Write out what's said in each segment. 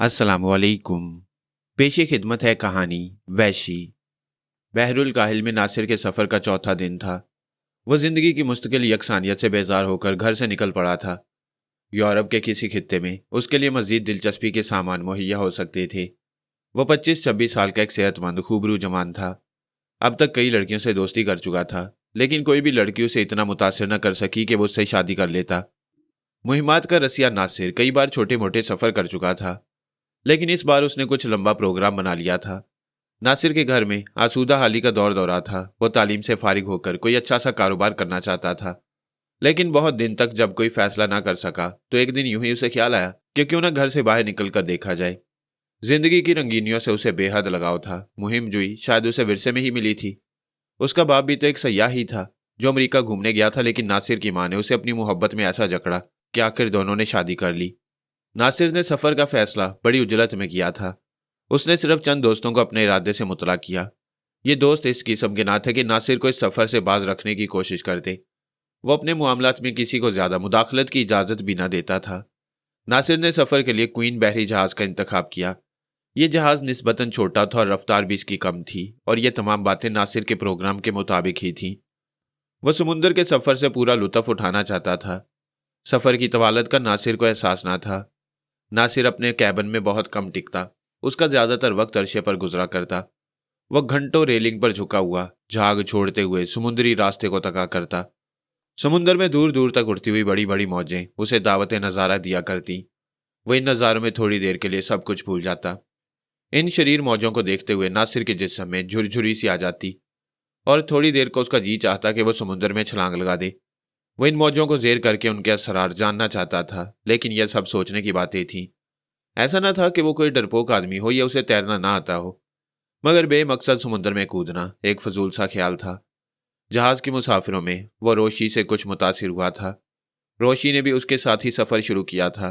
अस्सलामुअलैकुम। पेशे खिदमत है कहानी वैशी। बहरुल काहिल में नासिर के सफ़र का चौथा दिन था। वह ज़िंदगी की मुस्तकिल यकसानियत से बेजार होकर घर से निकल पड़ा था। यूरोप के किसी खित्ते में उसके लिए मज़ीद दिलचस्पी के सामान मुहैया हो सकते थे। वह 25-26 साल का एक सेहतमंद खूबरू जवान था। अब तक कई लड़कियों से दोस्ती कर चुका था, लेकिन कोई भी लड़की उसे इतना मुतासिर न कर सकी कि वो उससे शादी कर लेता। मुहिमात का रसिया नासिर कई बार छोटे मोटे सफ़र कर चुका था, लेकिन इस बार उसने कुछ लंबा प्रोग्राम बना लिया था। नासिर के घर में आसूदा हाली का दौर दौरा था। वो तालीम से फारिग होकर कोई अच्छा सा कारोबार करना चाहता था, लेकिन बहुत दिन तक जब कोई फैसला ना कर सका तो एक दिन यूं ही उसे ख्याल आया कि क्यों ना घर से बाहर निकल कर देखा जाए। जिंदगी की रंगीनियों से उसे बेहद लगाव था। मुहिम जुई शायद उसे विरसे में ही मिली थी। उसका बाप भी तो एक सयाह ही था जो अमेरिका घूमने गया था, लेकिन नासिर की मां ने उसे अपनी मोहब्बत में ऐसा जकड़ा कि आखिर दोनों ने शादी कर ली। नासिर ने सफर का फैसला बड़ी उजलत में किया था। उसने सिर्फ चंद दोस्तों को अपने इरादे से मुतला किया। ये दोस्त इस किस्म के ना थे कि नासिर को इस सफर से बाज रखने की कोशिश करते। वो अपने मामलात में किसी को ज्यादा मुदाखलत की इजाजत भी ना देता था। नासिर ने सफर के लिए क्वीन बहरी जहाज का इंतखाब किया। यह जहाज निस्बतन छोटा था और रफ्तार भी इसकी कम थी, और ये तमाम बातें नासिर के प्रोग्राम के मुताबिक ही थीं। वह समुंदर के सफर से पूरा लुत्फ उठाना चाहता था। सफर की तवालत का नासिर को एहसास ना था। नासिर अपने कैबिन में बहुत कम टिकता। उसका ज्यादातर वक्त अरशे पर गुजरा करता। वह घंटों रेलिंग पर झुका हुआ झाग छोड़ते हुए समुद्री रास्ते को तका करता। समुंदर में दूर दूर तक उड़ती हुई बड़ी बड़ी मौजें उसे दावत नज़ारा दिया करती। वह इन नज़ारों में थोड़ी देर के लिए सब कुछ भूल जाता। इन शरीर मौजों को देखते हुए नासिर के जिस्म में झुरझुरी सी आ जाती, और थोड़ी देर को उसका जी चाहता कि वह समुद्र में छलांग लगा दे। वह इन मौजों को जेर करके उनके असरार जानना चाहता था, लेकिन यह सब सोचने की बातें थीं। ऐसा न था कि वो कोई डरपोक आदमी हो या उसे तैरना ना आता हो, मगर बेमकसद समुद्र में कूदना एक फजूल सा ख्याल था। जहाज के मुसाफिरों में वह रोशी से कुछ मुतासिर हुआ था। रोशी ने भी उसके साथ ही सफर शुरू किया था।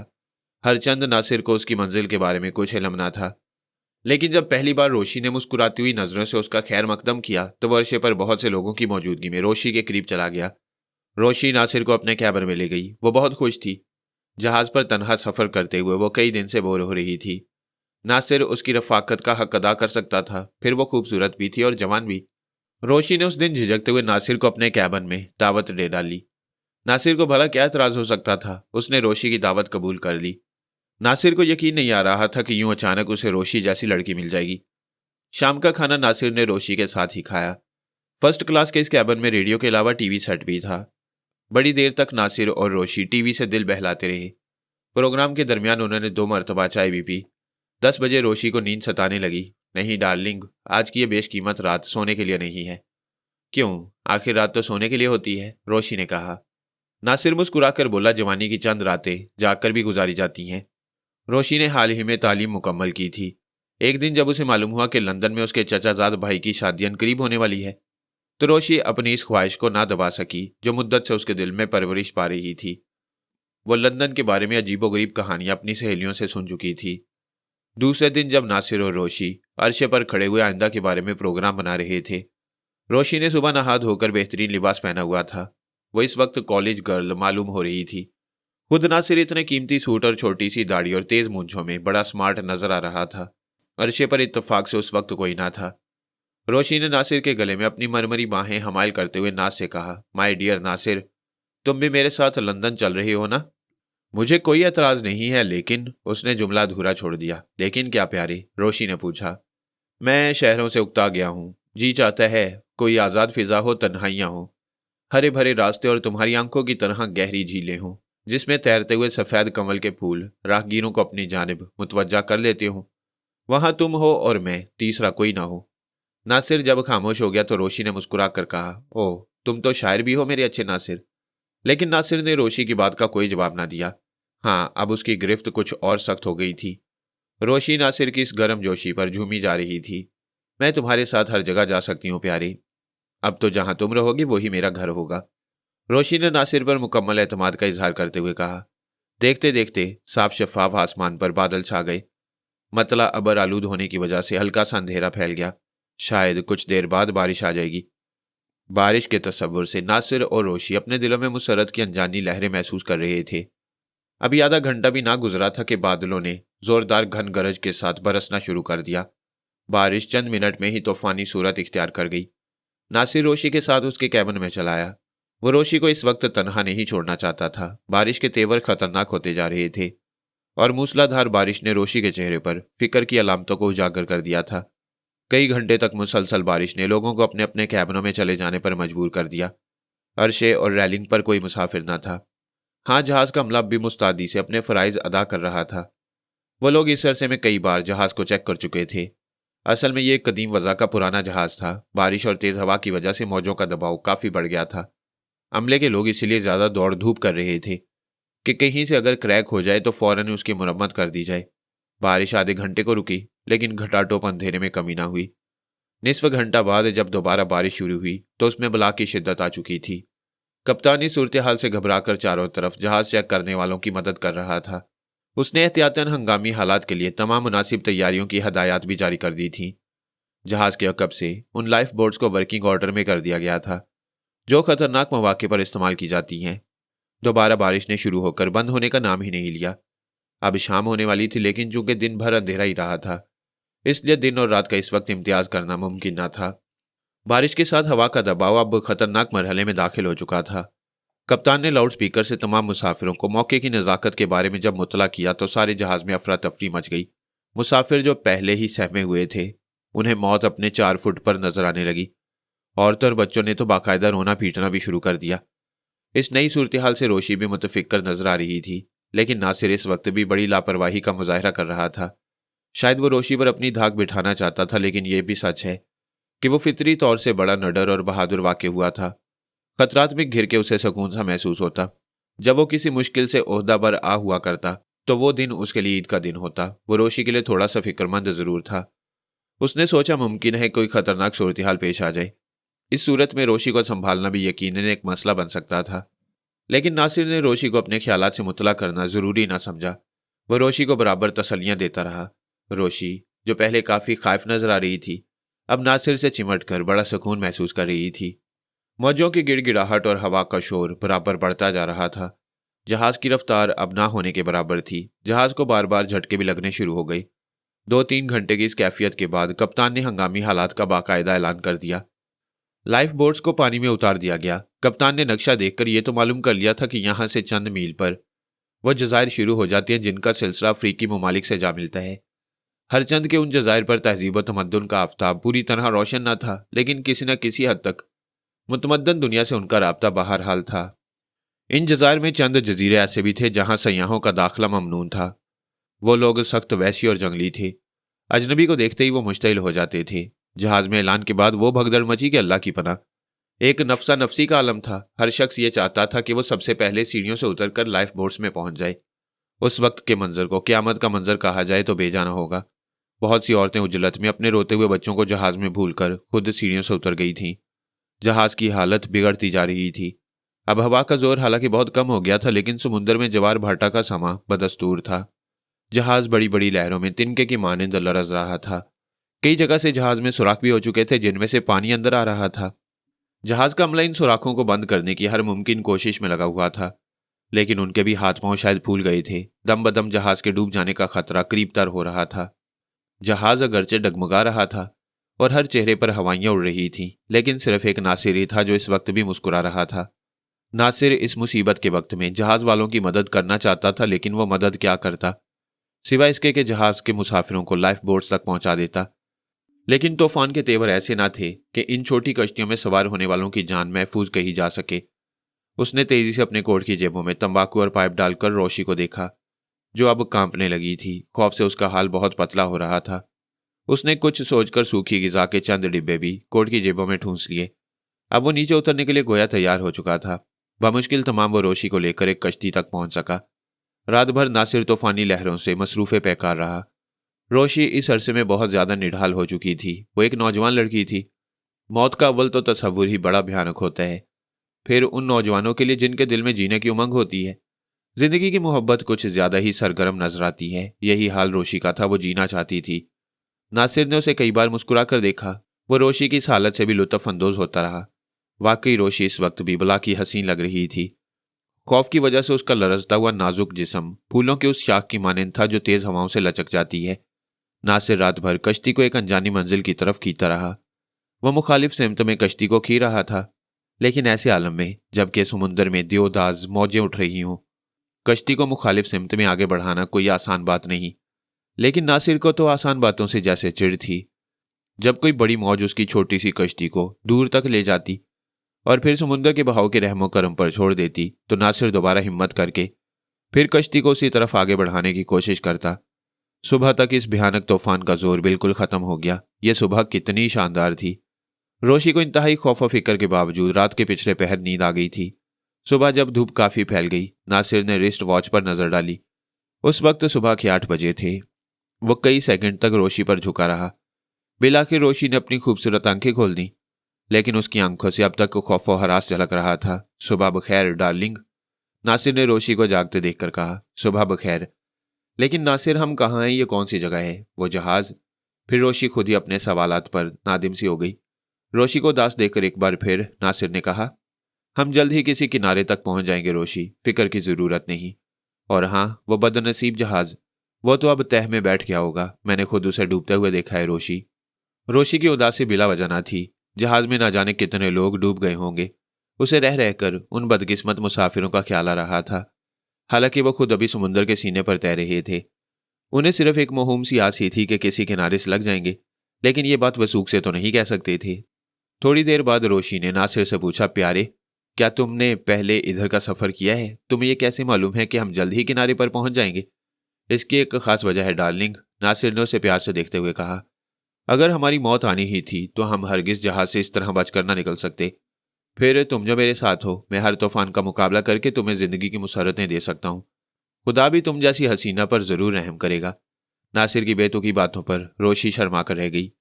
हरचंद नासिर को उसकी मंजिल के बारे में कुछ इल्म ना था, लेकिन जब पहली बार रोशी ने मुस्कुराती हुई नजरों से उसका खैर मकदम किया तो वह अरशे पर बहुत से लोगों की मौजूदगी में रोशी के करीब चला गया। रोशी नासिर को अपने कैबिन में ले गई। वो बहुत खुश थी। जहाज पर तनहा सफर करते हुए वो कई दिन से बोर हो रही थी। नासिर उसकी रफाकत का हक अदा कर सकता था, फिर वो खूबसूरत भी थी और जवान भी। रोशी ने उस दिन झिझकते हुए नासिर को अपने कैबिन में दावत दे डाली। नासिर को भला क्या एतराज हो सकता था। उसने रोशी की दावत कबूल कर ली। नासिर को यकीन नहीं आ रहा था कि यूं अचानक उसे रोशी जैसी लड़की मिल जाएगी। शाम का खाना नासिर ने रोशी के साथ ही खाया। फर्स्ट क्लास के इस कैबिन में रेडियो के अलावा टीवी सेट भी था। बड़ी देर तक नासिर और रोशी टीवी से दिल बहलाते रहे। प्रोग्राम के दरमियान उन्होंने 2 मरतबा चाय भी पी। 10 बजे रोशी को नींद सताने लगी। नहीं डार्लिंग, आज की ये बेशकीमत रात सोने के लिए नहीं है। क्यों, आखिर रात तो सोने के लिए होती है, रोशी ने कहा। नासिर मुस्कुराकर बोला, जवानी की चंद रातें जागकर भी गुजारी जाती हैं। रोशी ने हाल ही में तालीम मुकम्मल की थी। एक दिन जब उसे मालूम हुआ कि लंदन में उसके चचाजाद भाई की शादी करीब होने वाली है, तो रोशी अपनी इस ख्वाहिश को ना दबा सकी जो मुद्दत से उसके दिल में परवरिश पा रही थी। वो लंदन के बारे में अजीबोगरीब कहानियां अपनी सहेलियों से सुन चुकी थी। दूसरे दिन जब नासिर और रोशी अरशे पर खड़े हुए आइंदा के बारे में प्रोग्राम बना रहे थे, रोशी ने सुबह नहा धोकर बेहतरीन लिबास पहना हुआ था। वो इस वक्त कॉलेज गर्ल मालूम हो रही थी। खुद नासिर इतने कीमती सूट और छोटी सी दाढ़ी और तेज मूंछों में बड़ा स्मार्ट नजर आ रहा था। अरशे पर इत्तेफाक से उस वक्त कोई ना था। रोशी ने नासिर के गले में अपनी मरमरी बाहें हमायल करते हुए नाज से कहा, माय डियर नासिर, तुम भी मेरे साथ लंदन चल रही हो ना? मुझे कोई एतराज नहीं है, लेकिन उसने जुमला अधूरा छोड़ दिया। लेकिन क्या प्यारी, रोशी ने पूछा। मैं शहरों से उकता गया हूँ। जी चाहता है कोई आज़ाद फिजा हो, तन्हाइयाँ हो, हरे भरे रास्ते और तुम्हारी आंखों की तरह गहरी झीलें हों जिसमें तैरते हुए सफ़ेद कमल के फूल राहगीरों को अपनी जानिब मुतवज्जा कर लेते हों। वहाँ तुम हो और मैं, तीसरा कोई ना हो। नासिर जब खामोश हो गया तो रोशी ने मुस्कुरा कर कहा, ओह, तुम तो शायर भी हो मेरे अच्छे नासिर। लेकिन नासिर ने रोशी की बात का कोई जवाब ना दिया। हाँ, अब उसकी गिरफ्त कुछ और सख्त हो गई थी। रोशी नासिर की इस गर्म जोशी पर झूमी जा रही थी। मैं तुम्हारे साथ हर जगह जा सकती हूँ प्यारी। अब तो जहाँ तुम रहोगी वही मेरा घर होगा। रोशी ने नासिर पर मुकम्मल एतमाद का इजहार करते हुए कहा। देखते देखते साफ शफाफ आसमान पर बादल छा गए। मतला अबर आलूद होने की वजह से हल्का सा अंधेरा फैल गया। शायद कुछ देर बाद बारिश आ जाएगी। बारिश के तस्वुर से नासिर और रोशी अपने दिलों में मुसरत की अनजानी लहरें महसूस कर रहे थे। अभी आधा घंटा भी ना गुजरा था कि बादलों ने जोरदार घन गरज के साथ बरसना शुरू कर दिया। बारिश चंद मिनट में ही तूफानी सूरत इख्तियार कर गई। नासिर रोशी के साथ उसके कैबिन में चला आया। वो रोशी को इस वक्त तन्हा नहीं छोड़ना चाहता था। बारिश के तेवर खतरनाक होते जा रहे थे और मूसलाधार बारिश ने रोशी के चेहरे पर फिक्र की अलामतों को उजागर कर दिया था। कई घंटे तक मुसलसल बारिश ने लोगों को अपने अपने कैबिनों में चले जाने पर मजबूर कर दिया। अरशे और रैलिंग पर कोई मुसाफिर न था। हाँ, जहाज का अमला भी मुस्तैदी से अपने फराइज अदा कर रहा था। वो लोग इस अरसे में कई बार जहाज को चेक कर चुके थे। असल में ये एक कदीम वज़ा का पुराना जहाज था। बारिश और तेज हवा की वजह से मौजों का दबाव काफी बढ़ गया था। अमले के लोग इसलिए ज्यादा दौड़ धूप कर रहे थे कि कहीं से अगर क्रैक हो जाए तो फौरन उसकी मुरम्मत कर दी जाए। बारिश आधे घंटे को रुकी, लेकिन घटाटोप अंधेरे में कमी ना हुई। निस्फ घंटा बाद जब दोबारा बारिश शुरू हुई तो उसमें बला की शिद्दत आ चुकी थी। कप्तान इस सूरत हाल से घबराकर चारों तरफ जहाज चेक करने वालों की मदद कर रहा था। उसने एहतियातन हंगामी हालात के लिए तमाम मुनासिब तैयारियों की हदायत भी जारी कर दी थी। जहाज के अकब से उन लाइफ बोट्स को वर्किंग ऑर्डर में कर दिया गया था जो खतरनाक मौके पर इस्तेमाल की जाती हैं। दोबारा बारिश ने शुरू होकर बंद होने का नाम ही नहीं लिया। अब शाम होने वाली थी, लेकिन चूंकि दिन भर अंधेरा ही रहा था, इसलिए दिन और रात का इस वक्त इम्तियाज करना मुमकिन न था। बारिश के साथ हवा का दबाव अब खतरनाक मरहले में दाखिल हो चुका था। कप्तान ने लाउड स्पीकर से तमाम मुसाफिरों को मौके की नज़ाकत के बारे में जब मुतला किया तो सारे जहाज में अफरा तफरी मच गई। मुसाफिर जो पहले ही सहमे हुए थे, उन्हें मौत अपने 4 फुट पर नजर आने लगी। औरतों और बच्चों ने तो बाकायदा रोना पीटना भी शुरू कर दिया। इस नई सूरत हाल से रोशी भी मुतफिक्र नजर आ रही थी, लेकिन नासिर इस वक्त भी बड़ी लापरवाही का मुजाहरा कर रहा था। शायद वो रोशी पर अपनी धाक बिठाना चाहता था, लेकिन यह भी सच है कि वो फितरी तौर से बड़ा निडर और बहादुर वाक़ हुआ था। खतरात में घिर के उसे सुकून सा महसूस होता। जब वो किसी मुश्किल से ओहदा पर आ हुआ करता तो वो दिन उसके लिए ईद का दिन होता। वो रोशी के लिए थोड़ा सा फिक्रमंद जरूर था। उसने सोचा मुमकिन है कोई खतरनाक सूरत हाल पेश आ जाए। इस सूरत में रोशी को संभालना भी यकीनन एक मसला बन सकता था, लेकिन नासिर ने रोशी को अपने ख्यालात से मुतला करना जरूरी ना समझा। वो रोशी को बराबर तसल्लियां देता रहा। रोशी, जो पहले काफी खौफ नजर आ रही थी, अब नासिर से चिमट कर बड़ा सुकून महसूस कर रही थी। मौजों की गिड़गिड़ाहट और हवा का शोर बराबर बढ़ता जा रहा था। जहाज की रफ्तार अब ना होने के बराबर थी। जहाज को बार बार झटके भी लगने शुरू हो गई। 2-3 घंटे की इस कैफियत के बाद कप्तान ने हंगामी हालात का बाकायदा ऐलान कर दिया। लाइफ बोट्स को पानी में उतार दिया गया। कप्तान ने नक्शा देखकर यह तो मालूम कर लिया था कि यहां से चंद मील पर वह जजायर शुरू हो जाती हैं जिनका सिलसिला अफ्रीकी ममालिक से जा मिलता है। हर चंद के उन जजायर पर तहजीब व तमद्दुन का आफ्ताब पूरी तरह रोशन न था, लेकिन किसी न किसी हद तक मुतमद्दन दुनिया से उनका राब्ता बहरहाल था। इन जजायर में चंद जजीरे ऐसे भी थे जहां सयाहों का दाखिला ममनून था। वो लोग सख्त वैसी और जंगली थे। अजनबी को देखते ही वो मुश्तइल हो जाते थे। जहाज में ऐलान के बाद वो भगदड़ मची कि अल्लाह की पनाह। एक नफसा नफसी का आलम था। हर शख्स ये चाहता था कि वो सबसे पहले सीढ़ियों से उतरकर लाइफ बोट्स में पहुंच जाए। उस वक्त के मंजर को क़यामत का मंजर कहा जाए तो बेजाना होगा। बहुत सी औरतें उजलत में अपने रोते हुए बच्चों को जहाज में भूलकर खुद सीढ़ियों से उतर गई थीं। जहाज की हालत बिगड़ती जा रही थी। अब हवा का जोर हालांकि बहुत कम हो गया था, लेकिन समुद्र में जवार भाटा का समा बदस्तूर था। जहाज बड़ी बड़ी लहरों में तिनके की मानिंद लरज रहा था। कई जगह से जहाज में सुराख भी हो चुके थे जिनमें से पानी अंदर आ रहा था। जहाज का अमला इन सुराखों को बंद करने की हर मुमकिन कोशिश में लगा हुआ था, लेकिन उनके भी हाथ पांव शायद फूल गए थे। दम बदम जहाज के डूब जाने का खतरा करीब तर हो रहा था। जहाज अगरचे डगमगा रहा था और हर चेहरे पर हवाइयां उड़ रही थीं, लेकिन सिर्फ एक नासिर ही था जो इस वक्त भी मुस्कुरा रहा था। नासिर इस मुसीबत के वक्त में जहाज वालों की मदद करना चाहता था, लेकिन वो मदद क्या करता सिवाय इसके कि जहाज के मुसाफिरों को लाइफ बोट्स तक पहुंचा देता। लेकिन तूफान के तेवर ऐसे ना थे कि इन छोटी कश्तियों में सवार होने वालों की जान महफूज कही जा सके। उसने तेजी से अपने कोट की जेबों में तंबाकू और पाइप डालकर रोशी को देखा, जो अब कांपने लगी थी। खौफ से उसका हाल बहुत पतला हो रहा था। उसने कुछ सोचकर सूखी गिजा के चंद डिब्बे भी कोट की जेबों में ठूंस लिए। अब वो नीचे उतरने के लिए गोया तैयार हो चुका था। बमुश्किल तमाम वो रोशी को लेकर एक कश्ती तक पहुंच सका। रात भर नासिर तूफानी लहरों से मसरूफे पैकार रहा। रोशी इस अरसे में बहुत ज्यादा निढाल हो चुकी थी। वो एक नौजवान लड़की थी। मौत का अव्वल तो तस्वुर ही बड़ा भयानक होता है, फिर उन नौजवानों के लिए जिनके दिल में जीने की उमंग होती है। जिंदगी की मोहब्बत कुछ ज्यादा ही सरगर्म नजर आती है। यही हाल रोशी का था। वो जीना चाहती थी। नासिर ने उसे कई बार मुस्कुरा कर देखा। वो रोशी की इस हालत से भी लुत्फ अंदोज होता रहा। वाकई रोशी इस वक्त भी बला की हसीन लग रही थी। खौफ की वजह से उसका लरजता हुआ नाजुक जिस्म फूलों के उस शाख की मानंद था जो तेज हवाओं से लचक जाती है। नासिर रात भर कश्ती को एक अनजानी मंजिल की तरफ खींचता रहा। वह मुखालिफ सिमत में कश्ती को खी रहा था, लेकिन ऐसे आलम में जबकि समुंदर में दियोदाज मौजें उठ रही हों, कश्ती को मुखालिफ सिमत में आगे बढ़ाना कोई आसान बात नहीं। लेकिन नासिर को तो आसान बातों से जैसे चिढ़ थी। जब कोई बड़ी मौज उसकी छोटी सी कश्ती को दूर तक ले जाती और फिर समुद्र के बहाव के रहमो करम पर छोड़ देती, तो नासिर दोबारा हिम्मत करके फिर कश्ती को उसी तरफ आगे बढ़ाने की कोशिश करता। सुबह तक इस भयानक तूफान का जोर बिल्कुल खत्म हो गया। यह सुबह कितनी शानदार थी। रोशी को इंतहाई खौफ और फिक्र के बावजूद रात के पिछले पहर नींद आ गई थी। सुबह जब धूप काफी फैल गई, नासिर ने रिस्ट वॉच पर नजर डाली। उस वक्त सुबह के 8 बजे थे। वो कई सेकंड तक रोशी पर झुका रहा। बिलाखिर रोशी ने अपनी खूबसूरत आंखें खोल दी, लेकिन उसकी आंखों से अब तक खौफ और हरास झलक रहा था। सुबह बखैर डार्लिंग, नासिर ने रोशी को जागते देखकर कहा। सुबह बखैर। लेकिन नासिर, हम कहाँ हैं? ये कौन सी जगह है? वो जहाज? फिर रोशी खुद ही अपने सवालात पर नादिम सी हो गई। रोशी को उदास देखकर एक बार फिर नासिर ने कहा, हम जल्द ही किसी किनारे तक पहुंच जाएंगे रोशी, फिक्र की जरूरत नहीं। और हाँ, वो बदनसीब जहाज, वो तो अब तह में बैठ गया होगा। मैंने खुद उसे डूबते हुए देखा है रोशी। रोशी की उदासी बिला वजह न थी। जहाज में ना जाने कितने लोग डूब गए होंगे। उसे रह रहकर उन बदकिस्मत मुसाफिरों का ख्याल आ रहा था। हालांकि वो खुद अभी समुद्र के सीने पर तैर रहे थे। उन्हें सिर्फ एक मोहूम सी आस ही थी कि किसी किनारे से लग जाएंगे, लेकिन ये बात वसूख से तो नहीं कह सकते थे। थोड़ी देर बाद रोशी ने नासिर से पूछा, प्यारे, क्या तुमने पहले इधर का सफर किया है? तुम्हें यह कैसे मालूम है कि हम जल्द ही किनारे पर पहुंच जाएंगे? इसकी एक खास वजह है डार्लिंग, नासिर ने उसे प्यार से देखते हुए कहा। अगर हमारी मौत आनी ही थी तो हम हरगिज जहाज से इस तरह बचकर ना निकल सकते। फिर तुम जो मेरे साथ हो, मैं हर तूफान का मुकाबला करके तुम्हें जिंदगी की मुसर्रतें दे सकता हूँ। खुदा भी तुम जैसी हसीना पर जरूर रहम करेगा। नासिर की बेतुकी बातों पर रोशी शर्मा कर रह गई।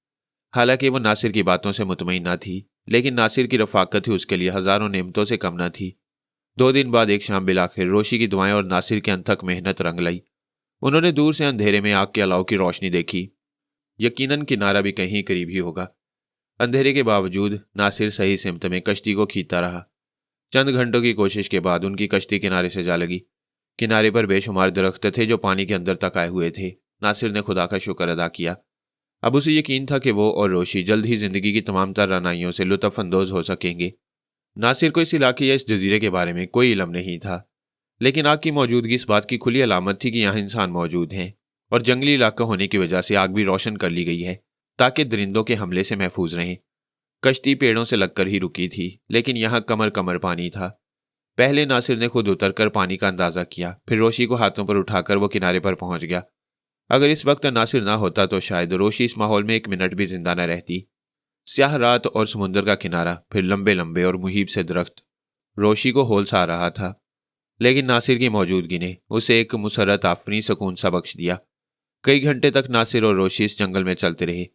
हालांकि वो नासिर की बातों से मुतमईन न थी, लेकिन नासिर की रफाकत ही उसके लिए हजारों नेमतों से कम न थी। 2 दिन बाद एक शाम बिलाखिर रोशी की दुआएं और नासिर की अनथक मेहनत रंग लाई। उन्होंने दूर से अंधेरे में आग के अलाव की रोशनी देखी। यकीनन किनारा भी कहीं करीब ही होगा। अंधेरे के बावजूद नासिर सही सिमत में कश्ती को खींचता रहा। चंद घंटों की कोशिश के बाद उनकी कश्ती किनारे से जा लगी। किनारे पर बेशुमार दरख्त थे जो पानी के अंदर तक आए हुए थे। नासिर ने खुदा का शुक्र अदा किया। अब उसे यकीन था कि वो और रोशी जल्द ही जिंदगी की तमाम तरानाइयों से लुत्फ अंदोज हो सकेंगे। नासिर को इस इलाके या इस जजीरे के बारे में कोई इल्म नहीं था, लेकिन आग की मौजूदगी इस बात की खुली अलामत थी कि यहाँ इंसान मौजूद हैं, और जंगली इलाका होने की वजह से आग भी रोशन कर ली गई है ताकि दरिंदों के हमले से महफूज रहें। कश्ती पेड़ों से लगकर ही रुकी थी, लेकिन यहाँ कमर कमर पानी था। पहले नासिर ने खुद उतरकर पानी का अंदाजा किया, फिर रोशी को हाथों पर उठाकर वो किनारे पर पहुंच गया। अगर इस वक्त नासिर ना होता तो शायद रोशी इस माहौल में 1 मिनट भी जिंदा न रहती। स्याह रात और समुद्र का किनारा, फिर लंबे लंबे और मुहीब से दरख्त, रोशी को होल सा रहा था। लेकिन नासिर की मौजूदगी ने उसे एक मुसर्रत आफरी सुकून सा बख्श दिया। कई घंटे तक नासिर और रोशी इस जंगल में चलते रहे।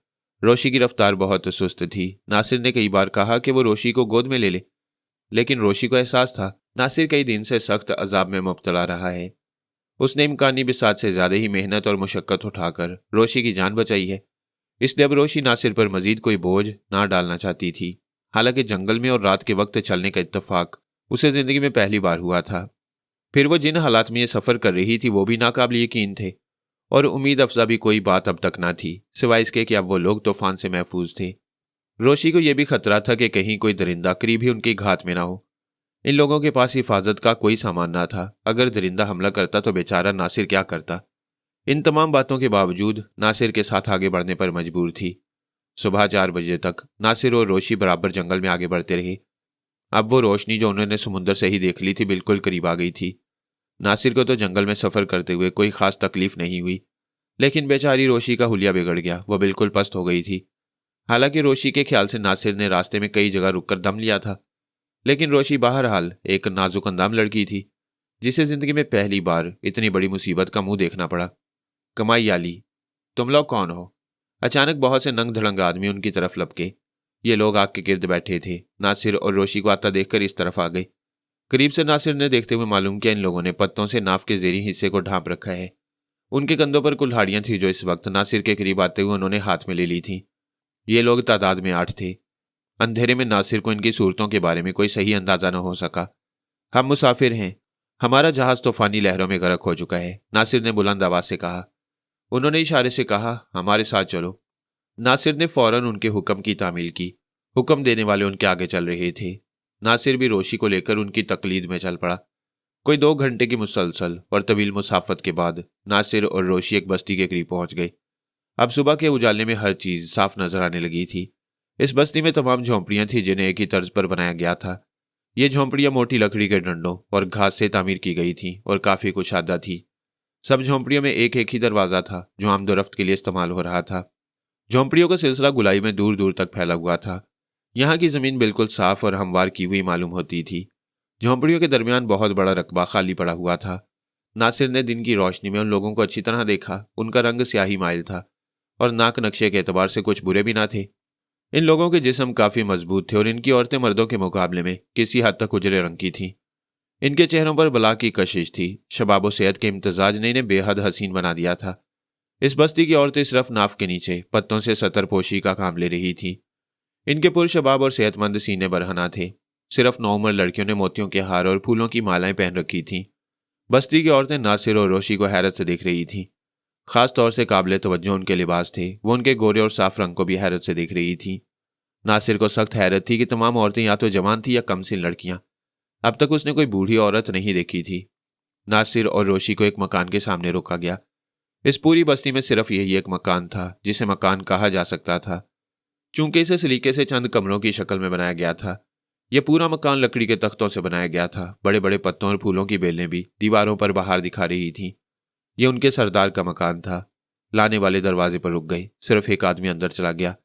रोशी की रफ्तार बहुत सुस्त थी। नासिर ने कई बार कहा कि वो रोशी को गोद में ले ले, लेकिन रोशी को एहसास था नासिर कई दिन से सख्त अजाब में मुब्तला रहा है। उसने इम्कानी बिसात से ज्यादा ही मेहनत और मुशक्कत उठाकर रोशी की जान बचाई है, इसलिए अब रोशी नासिर पर मजीद कोई बोझ ना डालना चाहती थी। हालांकि जंगल में और रात के वक्त चलने का इत्तेफाक उसे जिंदगी में पहली बार हुआ था। फिर वो जिन हालात में ये सफर कर रही थी वो भी नाकाबिल यकीन थे, और उम्मीद अफजा भी कोई बात अब तक ना थी, सिवाय इसके कि अब वो लोग तूफान से महफूज थे। रोशी को यह भी खतरा था कि कहीं कोई दरिंदा करीब ही उनकी घात में ना हो। इन लोगों के पास हिफाजत का कोई सामान ना था। अगर दरिंदा हमला करता तो बेचारा नासिर क्या करता? इन तमाम बातों के बावजूद नासिर के साथ आगे बढ़ने पर मजबूर थी। सुबह 4 बजे तक नासिर और रोशी बराबर जंगल में आगे बढ़ते रहे। अब वो रोशनी जो उन्होंने समुद्र से ही देख ली थी बिल्कुल करीब आ गई थी। नासिर को तो जंगल में सफर करते हुए कोई खास तकलीफ नहीं हुई, लेकिन बेचारी रोशी का हुलिया बिगड़ गया। वह बिल्कुल पस्त हो गई थी। हालांकि रोशी के ख्याल से नासिर ने रास्ते में कई जगह रुककर दम लिया था, लेकिन रोशी बहरहाल एक नाजुक अंदाम लड़की थी जिसे जिंदगी में पहली बार इतनी बड़ी मुसीबत का मुंह देखना पड़ा। कमाई आली, तुम लोग कौन हो? अचानक बहुत से नंग धड़ंग आदमी उनकी तरफ लपके। ये लोग आग के गिर्द बैठे थे। नासिर और रोशी को आता देखकर इस तरफ आ गए। करीब से नासिर ने देखते हुए मालूम किया इन लोगों ने पत्तों से नाव के जेरी हिस्से को ढांप रखा है। उनके कंधों पर कुल्हाड़ियां थी जो इस वक्त नासिर के करीब आते हुए उन्होंने हाथ में ले ली थी। ये लोग तादाद में 8 थे। अंधेरे में नासिर को इनकी सूरतों के बारे में कोई सही अंदाजा न हो सका। हम मुसाफिर हैं, हमारा जहाज तूफानी लहरों में गर्क हो चुका है, नासिर ने बुलंद आवाज से कहा। उन्होंने इशारे से कहा, हमारे साथ चलो। नासिर ने फौरन उनके हुक्म की तामील की। हुक्म देने वाले उनके आगे चल रहे थे। नासिर भी रोशी को लेकर उनकी तकलीद में चल पड़ा। कोई 2 घंटे की मुसलसल और तवील मुसाफत के बाद नासिर और रोशी एक बस्ती के करीब पहुंच गए। अब सुबह के उजाले में हर चीज साफ नजर आने लगी थी। इस बस्ती में तमाम झोंपड़ियां थी जिन्हें एक ही तर्ज पर बनाया गया था। ये झोंपड़ियां मोटी लकड़ी के डंडों और घास से तामीर की गई थी और काफी कुशादा थी। सब झोंपड़ियों में एक एक ही दरवाजा था जो आमदोरफ्त के लिए इस्तेमाल हो रहा था। झोंपड़ियों का सिलसिला गुलाई में दूर दूर तक फैला हुआ था। यहाँ की जमीन बिल्कुल साफ और हमवार की हुई मालूम होती थी। झोंपड़ियों के दरमियान बहुत बड़ा रकबा खाली पड़ा हुआ था। नासिर ने दिन की रोशनी में उन लोगों को अच्छी तरह देखा। उनका रंग स्याही माइल था और नाक नक्शे के एतबार से कुछ बुरे भी ना थे। इन लोगों के जिस्म काफी मजबूत थे और इनकी औरतें मर्दों के मुकाबले में किसी हद तक उजले रंग की थीं। इनके चेहरों पर बला की कशिश थी। शबाब व सेहत के इम्तजाज ने इन्हें बेहद हसीन बना दिया था। इस बस्ती की औरतें सिर्फ नाफ के नीचे पत्तों से सतर पोशी का काम ले रही थी। इनके पुरशबाब और सेहतमंद सीने बरहना थे। सिर्फ नौउम्र लड़कियों ने मोतियों के हार और फूलों की मालाएं पहन रखी थीं। बस्ती की औरतें नासिर और रोशी को हैरत से देख रही थीं। खास तौर से काबिले तवज्जो उनके लिबास थे। वो उनके गोरे और साफ रंग को भी हैरत से देख रही थी। नासिर को सख्त हैरत थी कि तमाम औरतें या तो जवान थी या कमसिन लड़कियां। अब तक उसने कोई बूढ़ी औरत नहीं देखी थी। नासिर और रोशी को एक मकान के सामने रोका गया। इस पूरी बस्ती में सिर्फ यही एक मकान था जिसे मकान कहा जा सकता था, चूंकि इसे सलीके से चंद कमरों की शक्ल में बनाया गया था। यह पूरा मकान लकड़ी के तख्तों से बनाया गया था। बड़े बड़े पत्तों और फूलों की बेलें भी दीवारों पर बाहर दिखा रही थीं। यह उनके सरदार का मकान था। लाने वाले दरवाजे पर रुक गए। सिर्फ एक आदमी अंदर चला गया।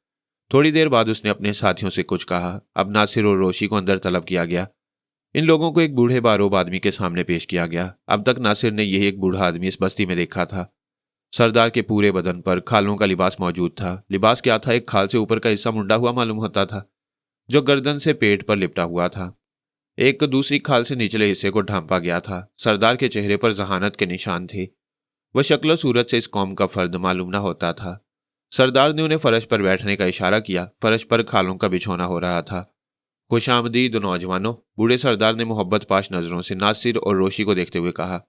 थोड़ी देर बाद उसने अपने साथियों से कुछ कहा। अब नासिर और रोशी को अंदर तलब किया गया। इन लोगों को एक बूढ़े बारोब आदमी के सामने पेश किया गया। अब तक नासिर ने यही एक बूढ़ा आदमी इस बस्ती में देखा था। सरदार के पूरे बदन पर खालों का लिबास मौजूद था। लिबास क्या था? एक खाल से ऊपर का हिस्सा मुंडा हुआ मालूम होता था जो गर्दन से पेट पर लिपटा हुआ था। एक दूसरी खाल से निचले हिस्से को ढांपा गया था। सरदार के चेहरे पर जहानत के निशान थे। वह शक्ल सूरत से इस कौम का फर्द मालूम न होता था। सरदार ने उन्हें फर्श पर बैठने का इशारा किया। फर्श पर खालों का बिछौना हो रहा था। खुशामदीद नौजवानों, बूढ़े सरदार ने मोहब्बत पाश नजरों से नासिर और रोशी को देखते हुए कहा।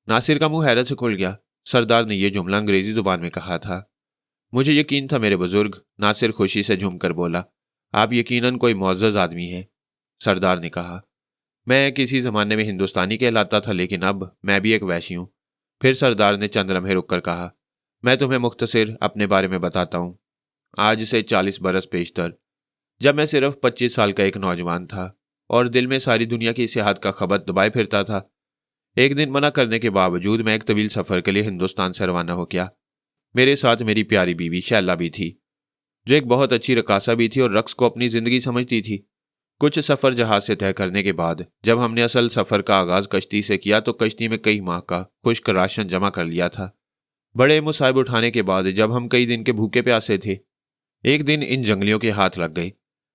नासिर का मुंह हैरत से खुल गया। सरदार ने यह जुमला अंग्रेजी जुबान में कहा था। मुझे यकीन था मेरे बुजुर्ग, नासिर खुशी से झूमकर बोला। आप यकीनन कोई मुअज़्ज़ज़ आदमी हैं। सरदार ने कहा, मैं किसी जमाने में हिंदुस्तानी कहलाता था, लेकिन अब मैं भी एक वैशी हूं। फिर सरदार ने चंद लम्हे रुककर कहा, मैं तुम्हें मुख्तसर अपने बारे में बताता हूं। आज से 40 बरस पेशतर, जब मैं सिर्फ 25 साल का एक नौजवान था और दिल में सारी दुनिया की सियाहत का खबत दबाए फिरता था, एक दिन मना करने के बावजूद मैं एक तवील सफर के लिए हिंदुस्तान से रवाना हो गया। मेरे साथ मेरी प्यारी बीवी शैला भी थी, जो एक बहुत अच्छी रकासा भी थी और रक्स को अपनी जिंदगी समझती थी। कुछ सफर जहाज से तय करने के बाद जब हमने असल सफर का आगाज कश्ती से किया तो कश्ती में कई माह का खुश्क राशन जमा कर लिया था। बड़े मुसाइब उठाने के बाद जब हम कई दिन के भूखे प्यासे थे, एक दिन इन जंगलियों के हाथ लग गए।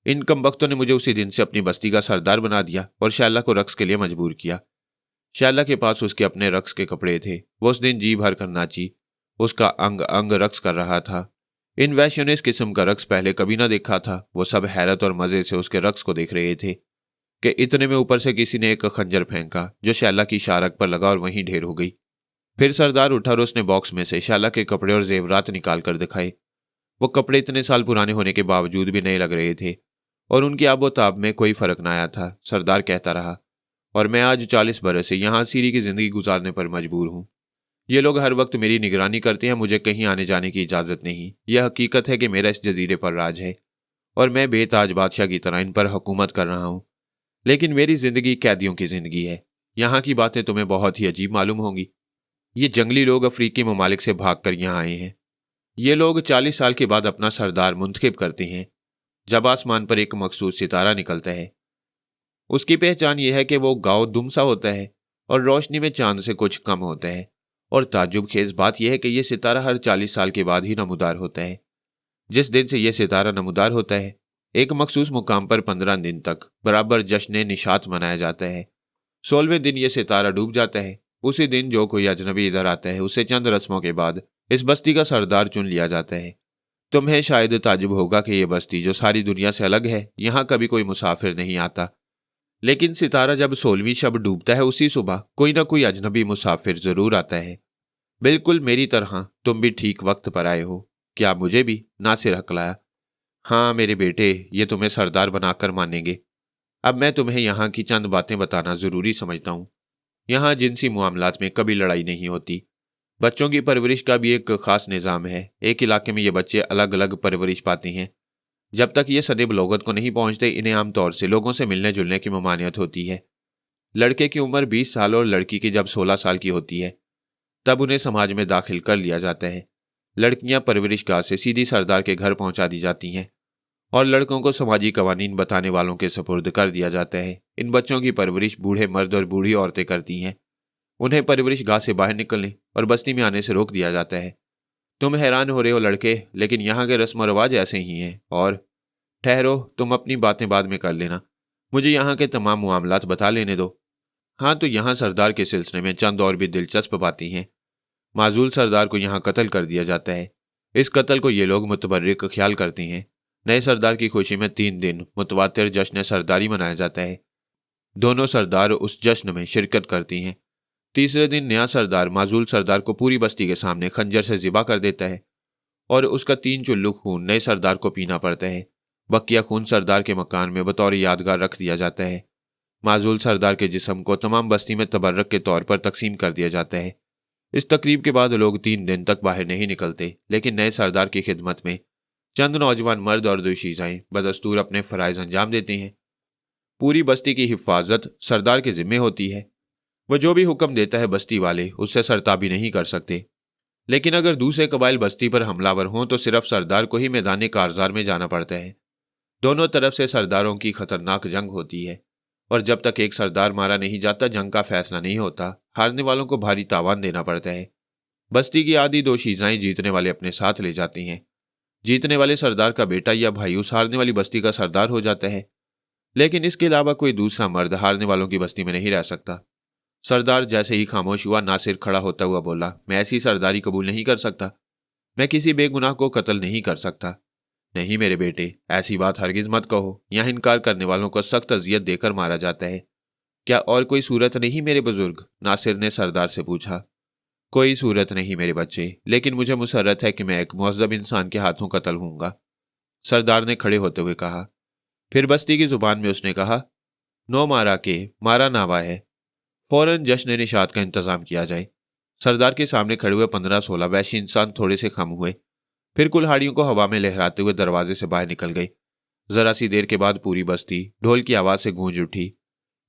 इन कमबख्तों ने मुझे उसी दिन से अपनी बस्ती का सरदार बना दिया और शैला को रक्स के लिए मजबूर किया। शैला के पास उसके अपने रक्स के कपड़े थे। वो उस दिन जी भर कर नाची। उसका अंग अंग रक्स कर रहा था। इन वैश्यों ने इस किस्म का रक्स पहले कभी ना देखा था। वो सब हैरत और मजे से उसके रक्स को देख रहे थे कि इतने में ऊपर से किसी ने एक खंजर फेंका जो शैला की शारक पर लगा और वहीं ढेर हो गई। फिर सरदार उठा और उसने बॉक्स में से शैला के कपड़े और जेवरात निकाल कर दिखाए। वो कपड़े इतने साल पुराने होने के बावजूद भी नए लग रहे थे और उनकी आबोताब में कोई फर्क न आया था। सरदार कहता रहा, और मैं आज 40 बरस से यहाँ सीरी की जिंदगी गुजारने पर मजबूर हूँ। ये लोग हर वक्त मेरी निगरानी करते हैं। मुझे कहीं आने जाने की इजाज़त नहीं। यह हकीकत है कि मेरा इस जजीरे पर राज है और मैं बेताज बादशाह की तरह इन पर हुकूमत कर रहा हूँ। लेकिन मेरी जिंदगी कैदियों की जिंदगी है। यहाँ की बातें तुम्हें बहुत ही अजीब मालूम होंगी। ये जंगली लोग अफ्रीकी ममालिक से भाग कर यहाँ आए हैं। ये लोग 40 साल के बाद अपना सरदार मुंतखब करते हैं। जब आसमान पर एक मखसूस सितारा निकलता है, उसकी पहचान यह है कि वो गाँव दुमसा होता है और रोशनी में चांद से कुछ कम होता है। और ताज्जुब खेज बात यह है कि यह सितारा हर 40 साल के बाद ही नमूदार होता है। जिस दिन से यह सितारा नमूदार होता है, एक मखसूस मुकाम पर 15 दिन तक बराबर जश्न निशात मनाया जाता है। 16वें दिन यह सितारा डूब जाता है। उसी दिन जो कोई अजनबी इधर आता है उसे चंद रस्मों के बाद इस बस्ती का सरदार चुन लिया जाता है। तुम्हें शायद ताज्जुब होगा कि यह बस्ती जो सारी दुनिया से अलग है, यहाँ कभी कोई मुसाफिर नहीं आता। लेकिन सितारा जब 16वीं शब डूबता है उसी सुबह कोई ना कोई अजनबी मुसाफिर जरूर आता है। बिल्कुल मेरी तरह तुम भी ठीक वक्त पर आए हो। क्या मुझे भी? नासिर हकलाया। हाँ मेरे बेटे, ये तुम्हें सरदार बनाकर मानेंगे। अब मैं तुम्हें यहाँ की चंद बातें बताना जरूरी समझता हूँ। यहाँ जिनसी मामलात में कभी लड़ाई नहीं होती। बच्चों की परवरिश का भी एक खास निज़ाम है। एक इलाके में ये बच्चे अलग अलग परवरिश पाते हैं। जब तक ये सदे बलोगत को नहीं पहुंचते, इन्हें आमतौर से लोगों से मिलने जुलने की ममानियत होती है। लड़के की उम्र 20 साल और लड़की की जब 16 साल की होती है, तब उन्हें समाज में दाखिल कर लिया जाता है। लड़कियां परवरिश गाह से सीधी सरदार के घर पहुंचा दी जाती हैं और लड़कों को समाजी कवानीन बताने वालों के सुपुर्द कर दिया जाता है। इन बच्चों की परवरिश बूढ़े मर्द और बूढ़ी औरतें करती हैं। उन्हें परवरिश गाह से बाहर निकलने और बस्ती में आने से रोक दिया जाता है। तुम हैरान हो रहे हो लड़के, लेकिन यहाँ के रस्म रवाज ऐसे ही हैं। और ठहरो, तुम अपनी बातें बाद में कर लेना, मुझे यहाँ के तमाम मामलात बता लेने दो। हाँ, तो यहाँ सरदार के सिलसिले में चंद और भी दिलचस्प बातें हैं। माजूल सरदार को यहाँ कत्ल कर दिया जाता है। इस कत्ल को ये लोग मुतबर्रिक ख्याल करते हैं। नए सरदार की खुशी में 3 दिन मुतवातिर जश्न सरदारी मनाया जाता है। दोनों सरदार उस जश्न में शिरकत करती हैं। तीसरे दिन नया सरदार माजूल सरदार को पूरी बस्ती के सामने खंजर से ज़िबा कर देता है और उसका 3 चुल्लू खून नए सरदार को पीना पड़ता है। बकिया खून सरदार के मकान में बतौर यादगार रख दिया जाता है। माजूल सरदार के जिस्म को तमाम बस्ती में तबर्रक के तौर पर तकसीम कर दिया जाता है। इस तकरीब के बाद लोग 3 दिन तक बाहर नहीं निकलते, लेकिन नए सरदार की खिदमत में चंद नौजवान मर्द और दोशीज़ाएं बदस्तूर अपने फ़राइज़ अंजाम देते हैं। पूरी बस्ती की हिफाजत सरदार के जिम्मे होती है। वह जो भी हुक्म देता है बस्ती वाले उससे सरताबी नहीं कर सकते। लेकिन अगर दूसरे कबाइल बस्ती पर हमलावर हों तो सिर्फ सरदार को ही मैदान कारजार में जाना पड़ता है। दोनों तरफ से सरदारों की खतरनाक जंग होती है और जब तक एक सरदार मारा नहीं जाता जंग का फैसला नहीं होता। हारने वालों को भारी तावान देना पड़ता है। बस्ती की आधी दोशीज़ाएं जीतने वाले अपने साथ ले जाती हैं। जीतने वाले सरदार का बेटा या भाई उस हारने वाली बस्ती का सरदार हो जाता है, लेकिन इसके अलावा कोई दूसरा मर्द हारने वालों की बस्ती में नहीं रह सकता। सरदार जैसे ही खामोश हुआ, नासिर खड़ा होता हुआ बोला, मैं ऐसी सरदारी कबूल नहीं कर सकता। मैं किसी बेगुनाह को कत्ल नहीं कर सकता। नहीं मेरे बेटे, ऐसी बात हरगिज मत कहो। यहाँ इनकार करने वालों को सख्त अजियत देकर मारा जाता है। क्या और कोई सूरत नहीं मेरे बुजुर्ग? नासिर ने सरदार से पूछा। कोई सूरत नहीं मेरे बच्चे, लेकिन मुझे मुसर्रत है कि मैं एक मुअज़्ज़ब इंसान के हाथों कत्ल होऊंगा, सरदार ने खड़े होते हुए कहा। फिर बस्ती की जुबान में उसने कहा, नो मारा के मारा नावा है, फौरन जश्न निशात का इंतजाम किया जाए। सरदार के सामने खड़े हुए 15-16 वैश्य इंसान थोड़े से खम हुए, फिर कुल्हाड़ियों को हवा में लहराते हुए दरवाजे से बाहर निकल गए। जरा सी देर के बाद पूरी बस्ती ढोल की आवाज से गूंज उठी।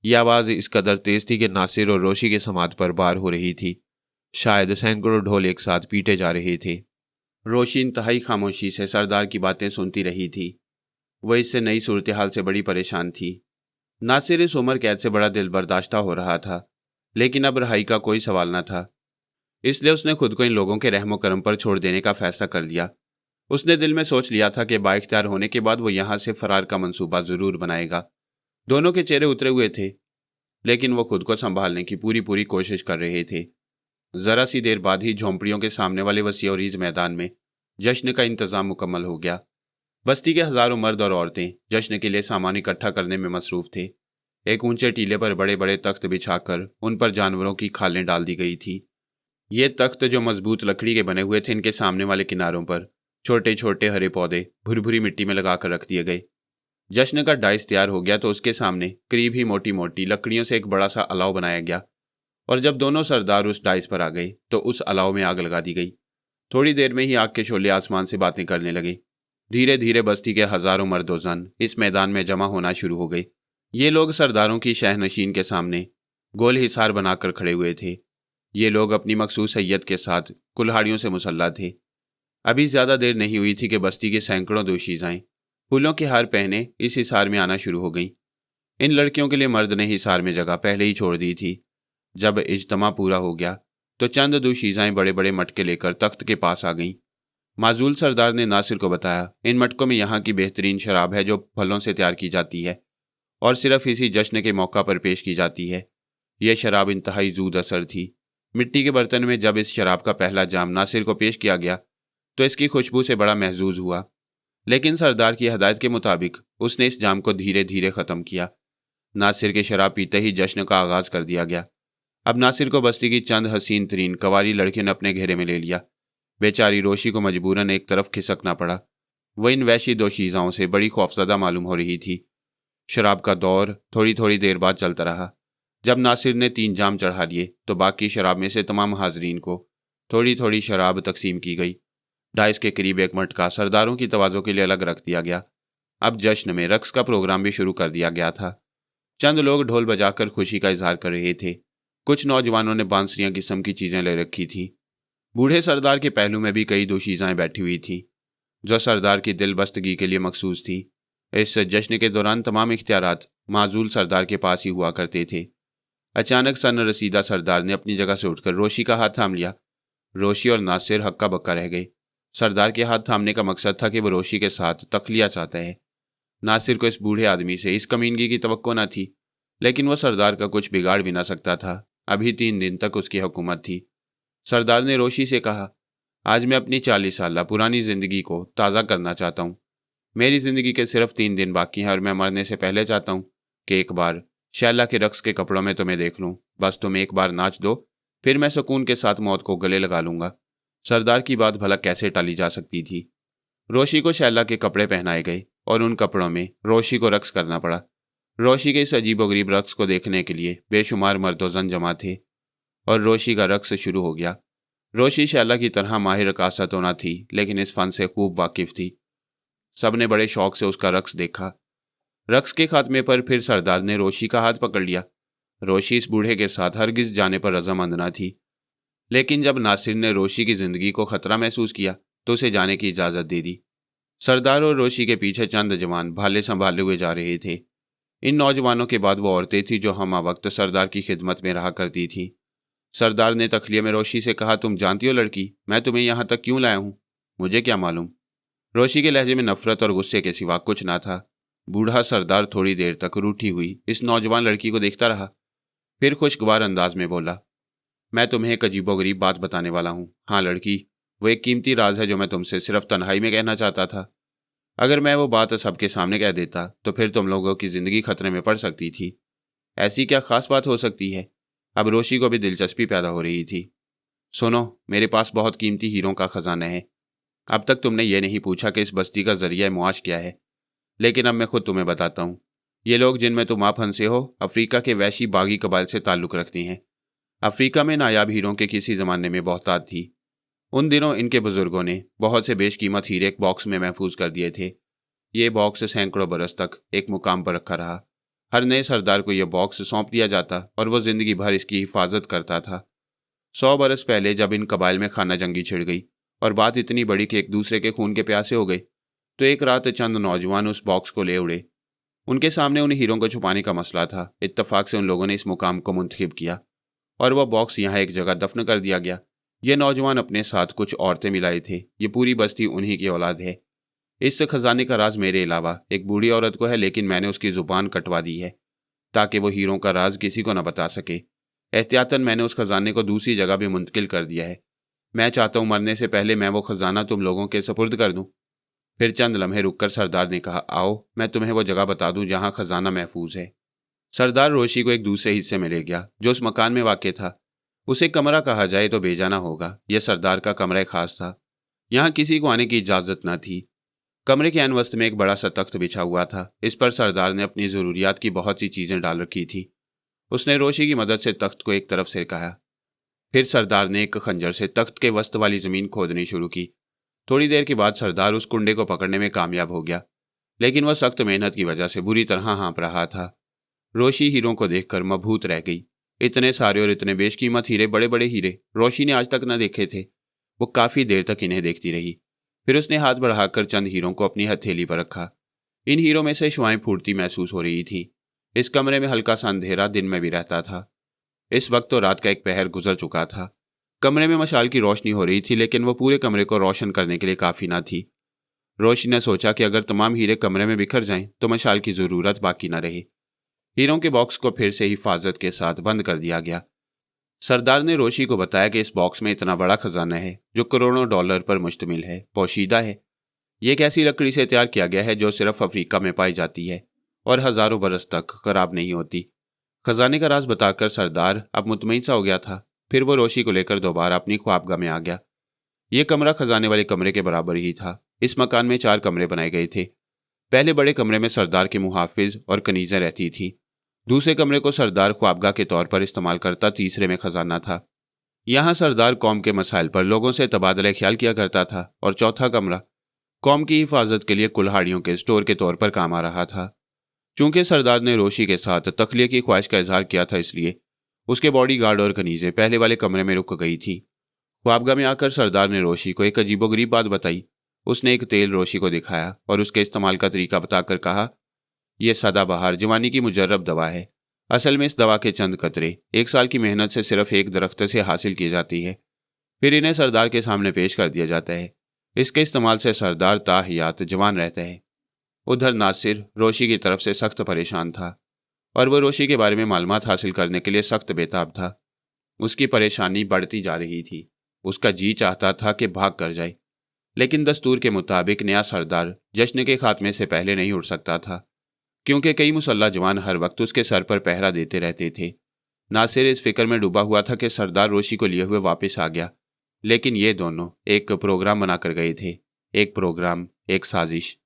यह आवाज इस कदर तेज थी कि नासिर और रोशी के समात पर बार हो रही थी। शायद सैकड़ों ढोल एक साथ पीटे जा रहे थे। रोशी इंतहाई खामोशी से सरदार की बातें सुनती रही थी। वह इससे नई सूरत हाल से बड़ी परेशान थी। नासिर इस उम्र कैद से बड़ा दिल बर्दाश्ता हो रहा था, लेकिन अब रिहाई का कोई सवाल न था। इसलिए उसने खुद को इन लोगों के रहमो करम पर छोड़ देने का फैसला कर लिया। उसने दिल में सोच लिया था कि बाइख्तियार होने के बाद वो यहाँ से फरार का मंसूबा जरूर बनाएगा। दोनों के चेहरे उतरे हुए थे, लेकिन वो खुद को संभालने की पूरी कोशिश कर रहे थे। जरा सी देर बाद ही झोंपड़ियों के सामने वाले वसी और रीज मैदान में जश्न का इंतजाम मुकम्मल हो गया। बस्ती के हजारों मर्द और औरतें जश्न के लिए सामान इकट्ठा करने में मसरूफ थे। एक ऊंचे टीले पर बड़े बड़े तख्त बिछाकर उन पर जानवरों की खालें डाल दी गई थी। ये तख्त जो मजबूत लकड़ी के बने हुए थे, इनके सामने वाले किनारों पर छोटे छोटे हरे पौधे भुरभुरी मिट्टी में लगाकर रख दिए गए। जश्न का डाइस तैयार हो गया तो उसके सामने करीब ही मोटी मोटी लकड़ियों से एक बड़ा सा अलाव बनाया गया और जब दोनों सरदार उस डाइस पर आ गए तो उस अलाव में आग लगा दी गई। थोड़ी देर में ही आग के शोले आसमान से बातें करने लगे। धीरे धीरे बस्ती के हजारों मर्द जन इस मैदान में जमा होना शुरू हो गए। ये लोग सरदारों की शहनशीन के सामने गोल हिसार बनाकर खड़े हुए थे। ये लोग अपनी मखसूस हैयत के साथ कुल्हाड़ियों से मुसल्ला थे। अभी ज़्यादा देर नहीं हुई थी कि बस्ती के सैकड़ों दोशीज़ाएं फूलों के हार पहने इस हिसार में आना शुरू हो गईं। इन लड़कियों के लिए मर्द ने हिसार में जगह पहले ही छोड़ दी थी। जब इज्तिमा पूरा हो गया तो चंद दोशीज़ाएं बड़े बड़े मटके लेकर तख्त के पास आ गईं। माजूल सरदार ने नासिर को बताया, इन मटकों में यहाँ की बेहतरीन शराब है जो फलों से तैयार की जाती है और सिर्फ इसी जश्न के मौका पर पेश की जाती है। यह शराब इंतहाई जूद असर थी। मिट्टी के बर्तन में जब इस शराब का पहला जाम नासिर को पेश किया गया तो इसकी खुशबू से बड़ा महजूज हुआ, लेकिन सरदार की हदायत के मुताबिक उसने इस जाम को धीरे धीरे ख़त्म किया। नासिर के शराब पीते ही जश्न का आगाज कर दिया गया। अब नासिर को बस्ती की चंद हसीन तरीन कवारी लड़कियों ने अपने घेरे में ले लिया। बेचारी रोशी को मजबूरन एक तरफ खिसकना पड़ा। वह इन वैशी दोशीज़ाओं से बड़ी खौफजदा मालूम हो रही थी। शराब का दौर थोड़ी थोड़ी देर बाद चलता रहा। जब नासिर ने 3 जाम चढ़ा लिए तो बाकी शराब में से तमाम हाजरीन को थोड़ी थोड़ी शराब तकसीम की गई। डाइस के करीब एक मटका सरदारों की तवाज़ो के लिए अलग रख दिया गया। अब जश्न में रक्स का प्रोग्राम भी शुरू कर दिया गया था। चंद लोग ढोल बजाकर खुशी का इजहार कर रहे थे। कुछ नौजवानों ने बांसुरियां किस्म की चीज़ें ले रखी थी। बूढ़े सरदार के पहलू में भी कई दोशीज़ाएं बैठी हुई थी जो सरदार की दिलबस्तगी के लिए मखसूस थी। इस जश्न के दौरान तमाम इख्तियारात माजूल सरदार के पास ही हुआ करते थे। अचानक सन रसीदा सरदार ने अपनी जगह से उठकर रोशी का हाथ थाम लिया। रोशी और नासिर हक्का बक्का रह गए। सरदार के हाथ थामने का मकसद था कि वो रोशी के साथ तखलिया चाहता है। नासिर को इस बूढ़े आदमी से इस कमीनगी की तवक्को न थी, लेकिन वह सरदार का कुछ बिगाड़ भी ना सकता था। अभी 3 दिन तक उसकी हुकूमत थी। सरदार ने रोशी से कहा, आज मैं अपनी 40 साल पुरानी ज़िंदगी को ताज़ा करना चाहता हूँ। मेरी ज़िंदगी के सिर्फ 3 दिन बाकी हैं और मैं मरने से पहले चाहता हूँ कि एक बार शैला के रक्स के कपड़ों में तुम्हें देख लूँ। बस तुम एक बार नाच दो, फिर मैं सुकून के साथ मौत को गले लगा लूँगा। सरदार की बात भला कैसे टाली जा सकती थी। रोशी को शैला के कपड़े पहनाए गए और उन कपड़ों में रोशी को रक्स करना पड़ा। रोशी के इस अजीबोगरीब रक्स को देखने के लिए बेशुमार मर्दोजन जमा थे और रोशी का रक्स शुरू हो गया। रोशी शैला की तरह माहिर रकासत होना थी, लेकिन इस फन से खूब वाकिफ थी। सब ने बड़े शौक से उसका रक्स देखा। रक्स के खात्मे पर फिर सरदार ने रोशी का हाथ पकड़ लिया। रोशी इस बूढ़े के साथ हरगिज जाने पर रजामंद न थी, लेकिन जब नासिर ने रोशी की जिंदगी को खतरा महसूस किया तो उसे जाने की इजाज़त दे दी। सरदार और रोशी के पीछे चंद जवान भाले संभाले हुए जा रहे थे। इन नौजवानों के बाद वो औरतें थीं जो हमा वक्त सरदार की खिदमत में रहा करती थीं। सरदार ने तखलिए में रोशी से कहा, तुम जानती हो लड़की, मैं तुम्हें यहाँ तक क्यों लाया हूँ? मुझे क्या मालूम। रोशी के लहजे में नफरत और गुस्से के सिवा कुछ ना था। बूढ़ा सरदार थोड़ी देर तक रूठी हुई इस नौजवान लड़की को देखता रहा, फिर खुशगवार अंदाज में बोला, मैं तुम्हें एक अजीबोगरीब बात बताने वाला हूँ। हाँ लड़की, वो एक कीमती राज है जो मैं तुमसे सिर्फ तन्हाई में कहना चाहता था। अगर मैं वो बात सबके सामने कह देता तो फिर तुम लोगों की ज़िंदगी खतरे में पड़ सकती थी। ऐसी क्या खास बात हो सकती है? अब रोशी को भी दिलचस्पी पैदा हो रही थी। सुनो, मेरे पास बहुत कीमती हीरों का खजाना है। अब तक तुमने ये नहीं पूछा कि इस बस्ती का जरिया मुआश क्या है, लेकिन अब मैं खुद तुम्हें बताता हूँ। ये लोग जिनमें तुम आप फंसे हो अफ्रीका के वैशी बागी कबाइल से ताल्लुक़ रखते हैं। अफ्रीका में नायाब हीरों के किसी ज़माने में बहुतात थी। उन दिनों इनके बुजुर्गों ने बहुत से बेशकीमत हीरे एक बॉक्स में महफूज कर दिए थे। ये बॉक्स सैकड़ों बरस तक एक मुकाम पर रखा रहा। हर नए सरदार को यह बॉक्स सौंप दिया जाता और वो ज़िंदगी भर इसकी हिफाजत करता था। 100 बरस पहले जब इन कबाइल में खाना जंगी छिड़ गई और बात इतनी बड़ी कि एक दूसरे के खून के प्यासे हो गए, तो एक रात चंद नौजवान उस बॉक्स को ले उड़े। उनके सामने उन हीरों को छुपाने का मसला था। इत्तफाक से उन लोगों ने इस मुकाम को मुंतखब किया और वह बॉक्स यहाँ एक जगह दफन कर दिया गया। ये नौजवान अपने साथ कुछ औरतें मिलाए थे। ये पूरी बस्ती उन्हीं की औलाद है। इस खजाने का राज मेरे अलावा एक बूढ़ी औरत को है, लेकिन मैंने उसकी ज़ुबान कटवा दी है ताकि वो हीरों का राज किसी को न बता सके। एहतियातन मैंने उस खजाने को दूसरी जगह भी मुंतकिल कर दिया है। मैं चाहता हूँ मरने से पहले मैं वो खजाना तुम लोगों के सपुर्द कर दूँ। फिर चंद लम्हे रुककर सरदार ने कहा, आओ मैं तुम्हें वो जगह बता दूँ जहाँ खजाना महफूज है। सरदार रोशी को एक दूसरे हिस्से में ले गया जो उस मकान में वाक़ था। उसे कमरा कहा जाए तो बेजाना होगा। यह सरदार का कमरा खास था। यहाँ किसी को आने की इजाज़त न थी। कमरे के अनवस्त में एक बड़ा सा तख्त बिछा हुआ था। इस पर सरदार ने अपनी ज़रूरियात की बहुत सी चीज़ें डाल रखी थी। उसने रोशी की मदद से तख्त को एक तरफ से रखाया। फिर सरदार ने एक खंजर से तख्त के वस्त वाली ज़मीन खोदनी शुरू की। थोड़ी देर के बाद सरदार उस कुंडे को पकड़ने में कामयाब हो गया, लेकिन वह सख्त मेहनत की वजह से बुरी तरह हाँप रहा था। रोशी हीरों को देखकर मबहूत रह गई। इतने सारे और इतने बेशकीमत हीरे, बड़े बड़े हीरे रोशी ने आज तक न देखे थे। वो काफ़ी देर तक इन्हें देखती रही। फिर उसने हाथ बढ़ाकर चंद हीरों को अपनी हथेली पर रखा। इन हीरों में से शुआएं फूटती महसूस हो रही थी। इस कमरे में हल्का सा अंधेरा दिन में भी रहता था। इस वक्त तो रात का एक पहर गुजर चुका था। कमरे में मशाल की रोशनी हो रही थी, लेकिन वो पूरे कमरे को रोशन करने के लिए काफ़ी ना थी। रोशी ने सोचा कि अगर तमाम हीरे कमरे में बिखर जाएं तो मशाल की ज़रूरत बाकी ना रहे। हीरों के बॉक्स को फिर से हिफाजत के साथ बंद कर दिया गया। सरदार ने रोशी को बताया कि इस बॉक्स में इतना बड़ा खजाना है जो करोड़ों डॉलर पर मुश्तमिल है, पोशीदा है। ये एक ऐसी लकड़ी से तैयार किया गया है जो सिर्फ अफ्रीका में पाई जाती है और हजारों बरस तक खराब नहीं होती। खजाने का राज बताकर सरदार अब मुतमईन सा हो गया था। फिर वो रोशी को लेकर दोबारा अपनी ख्वाबगाह में आ गया। ये कमरा खजाने वाले कमरे के बराबर ही था। इस मकान में 4 कमरे बनाए गए थे। पहले बड़े कमरे में सरदार के मुहाफिज और कनीजें रहती थी। दूसरे कमरे को सरदार ख्वाबगाह के तौर पर इस्तेमाल करता। तीसरे में खजाना था। यहाँ सरदार कौम के मसाइल पर लोगों से तबादला ख्याल किया करता था। और चौथा कमरा कौम की हिफाजत के लिए कुल्हाड़ियों के स्टोर के तौर पर काम आ रहा था। चूंकि सरदार ने रोशी के साथ तखलिए की ख्वाहिश का इजहार किया था, इसलिए उसके बॉडीगार्ड और कनीजें पहले वाले कमरे में रुक गई थी। ख्वाबगाह में आकर सरदार ने रोशी को एक अजीबोगरीब बात बताई। उसने एक तेल रोशी को दिखाया और उसके इस्तेमाल का तरीका बताकर कहा, यह सदाबहार जवानी की मुजर्रब दवा है। असल में इस दवा के चंद कतरे 1 साल की मेहनत से सिर्फ एक दरख्त से हासिल की जाती है। फिर इन्हें सरदार के सामने पेश कर दिया जाता है। इसके इस्तेमाल से सरदार ताहयात जवान रहता है। उधर नासिर रोशी की तरफ से सख्त परेशान था और वह रोशी के बारे में मालूमात हासिल करने के लिए सख्त बेताब था। उसकी परेशानी बढ़ती जा रही थी। उसका जी चाहता था कि भाग कर जाए, लेकिन दस्तूर के मुताबिक नया सरदार जश्न के खात्मे से पहले नहीं उड़ सकता था, क्योंकि कई मुसल्ला जवान हर वक्त उसके सर पर पहरा देते रहते थे। नासिर इस फिक्र में डूबा हुआ था कि सरदार रोशी को लिए हुए वापस आ गया, लेकिन ये दोनों एक प्रोग्राम बनाकर गए थे। एक प्रोग्राम, एक साजिश।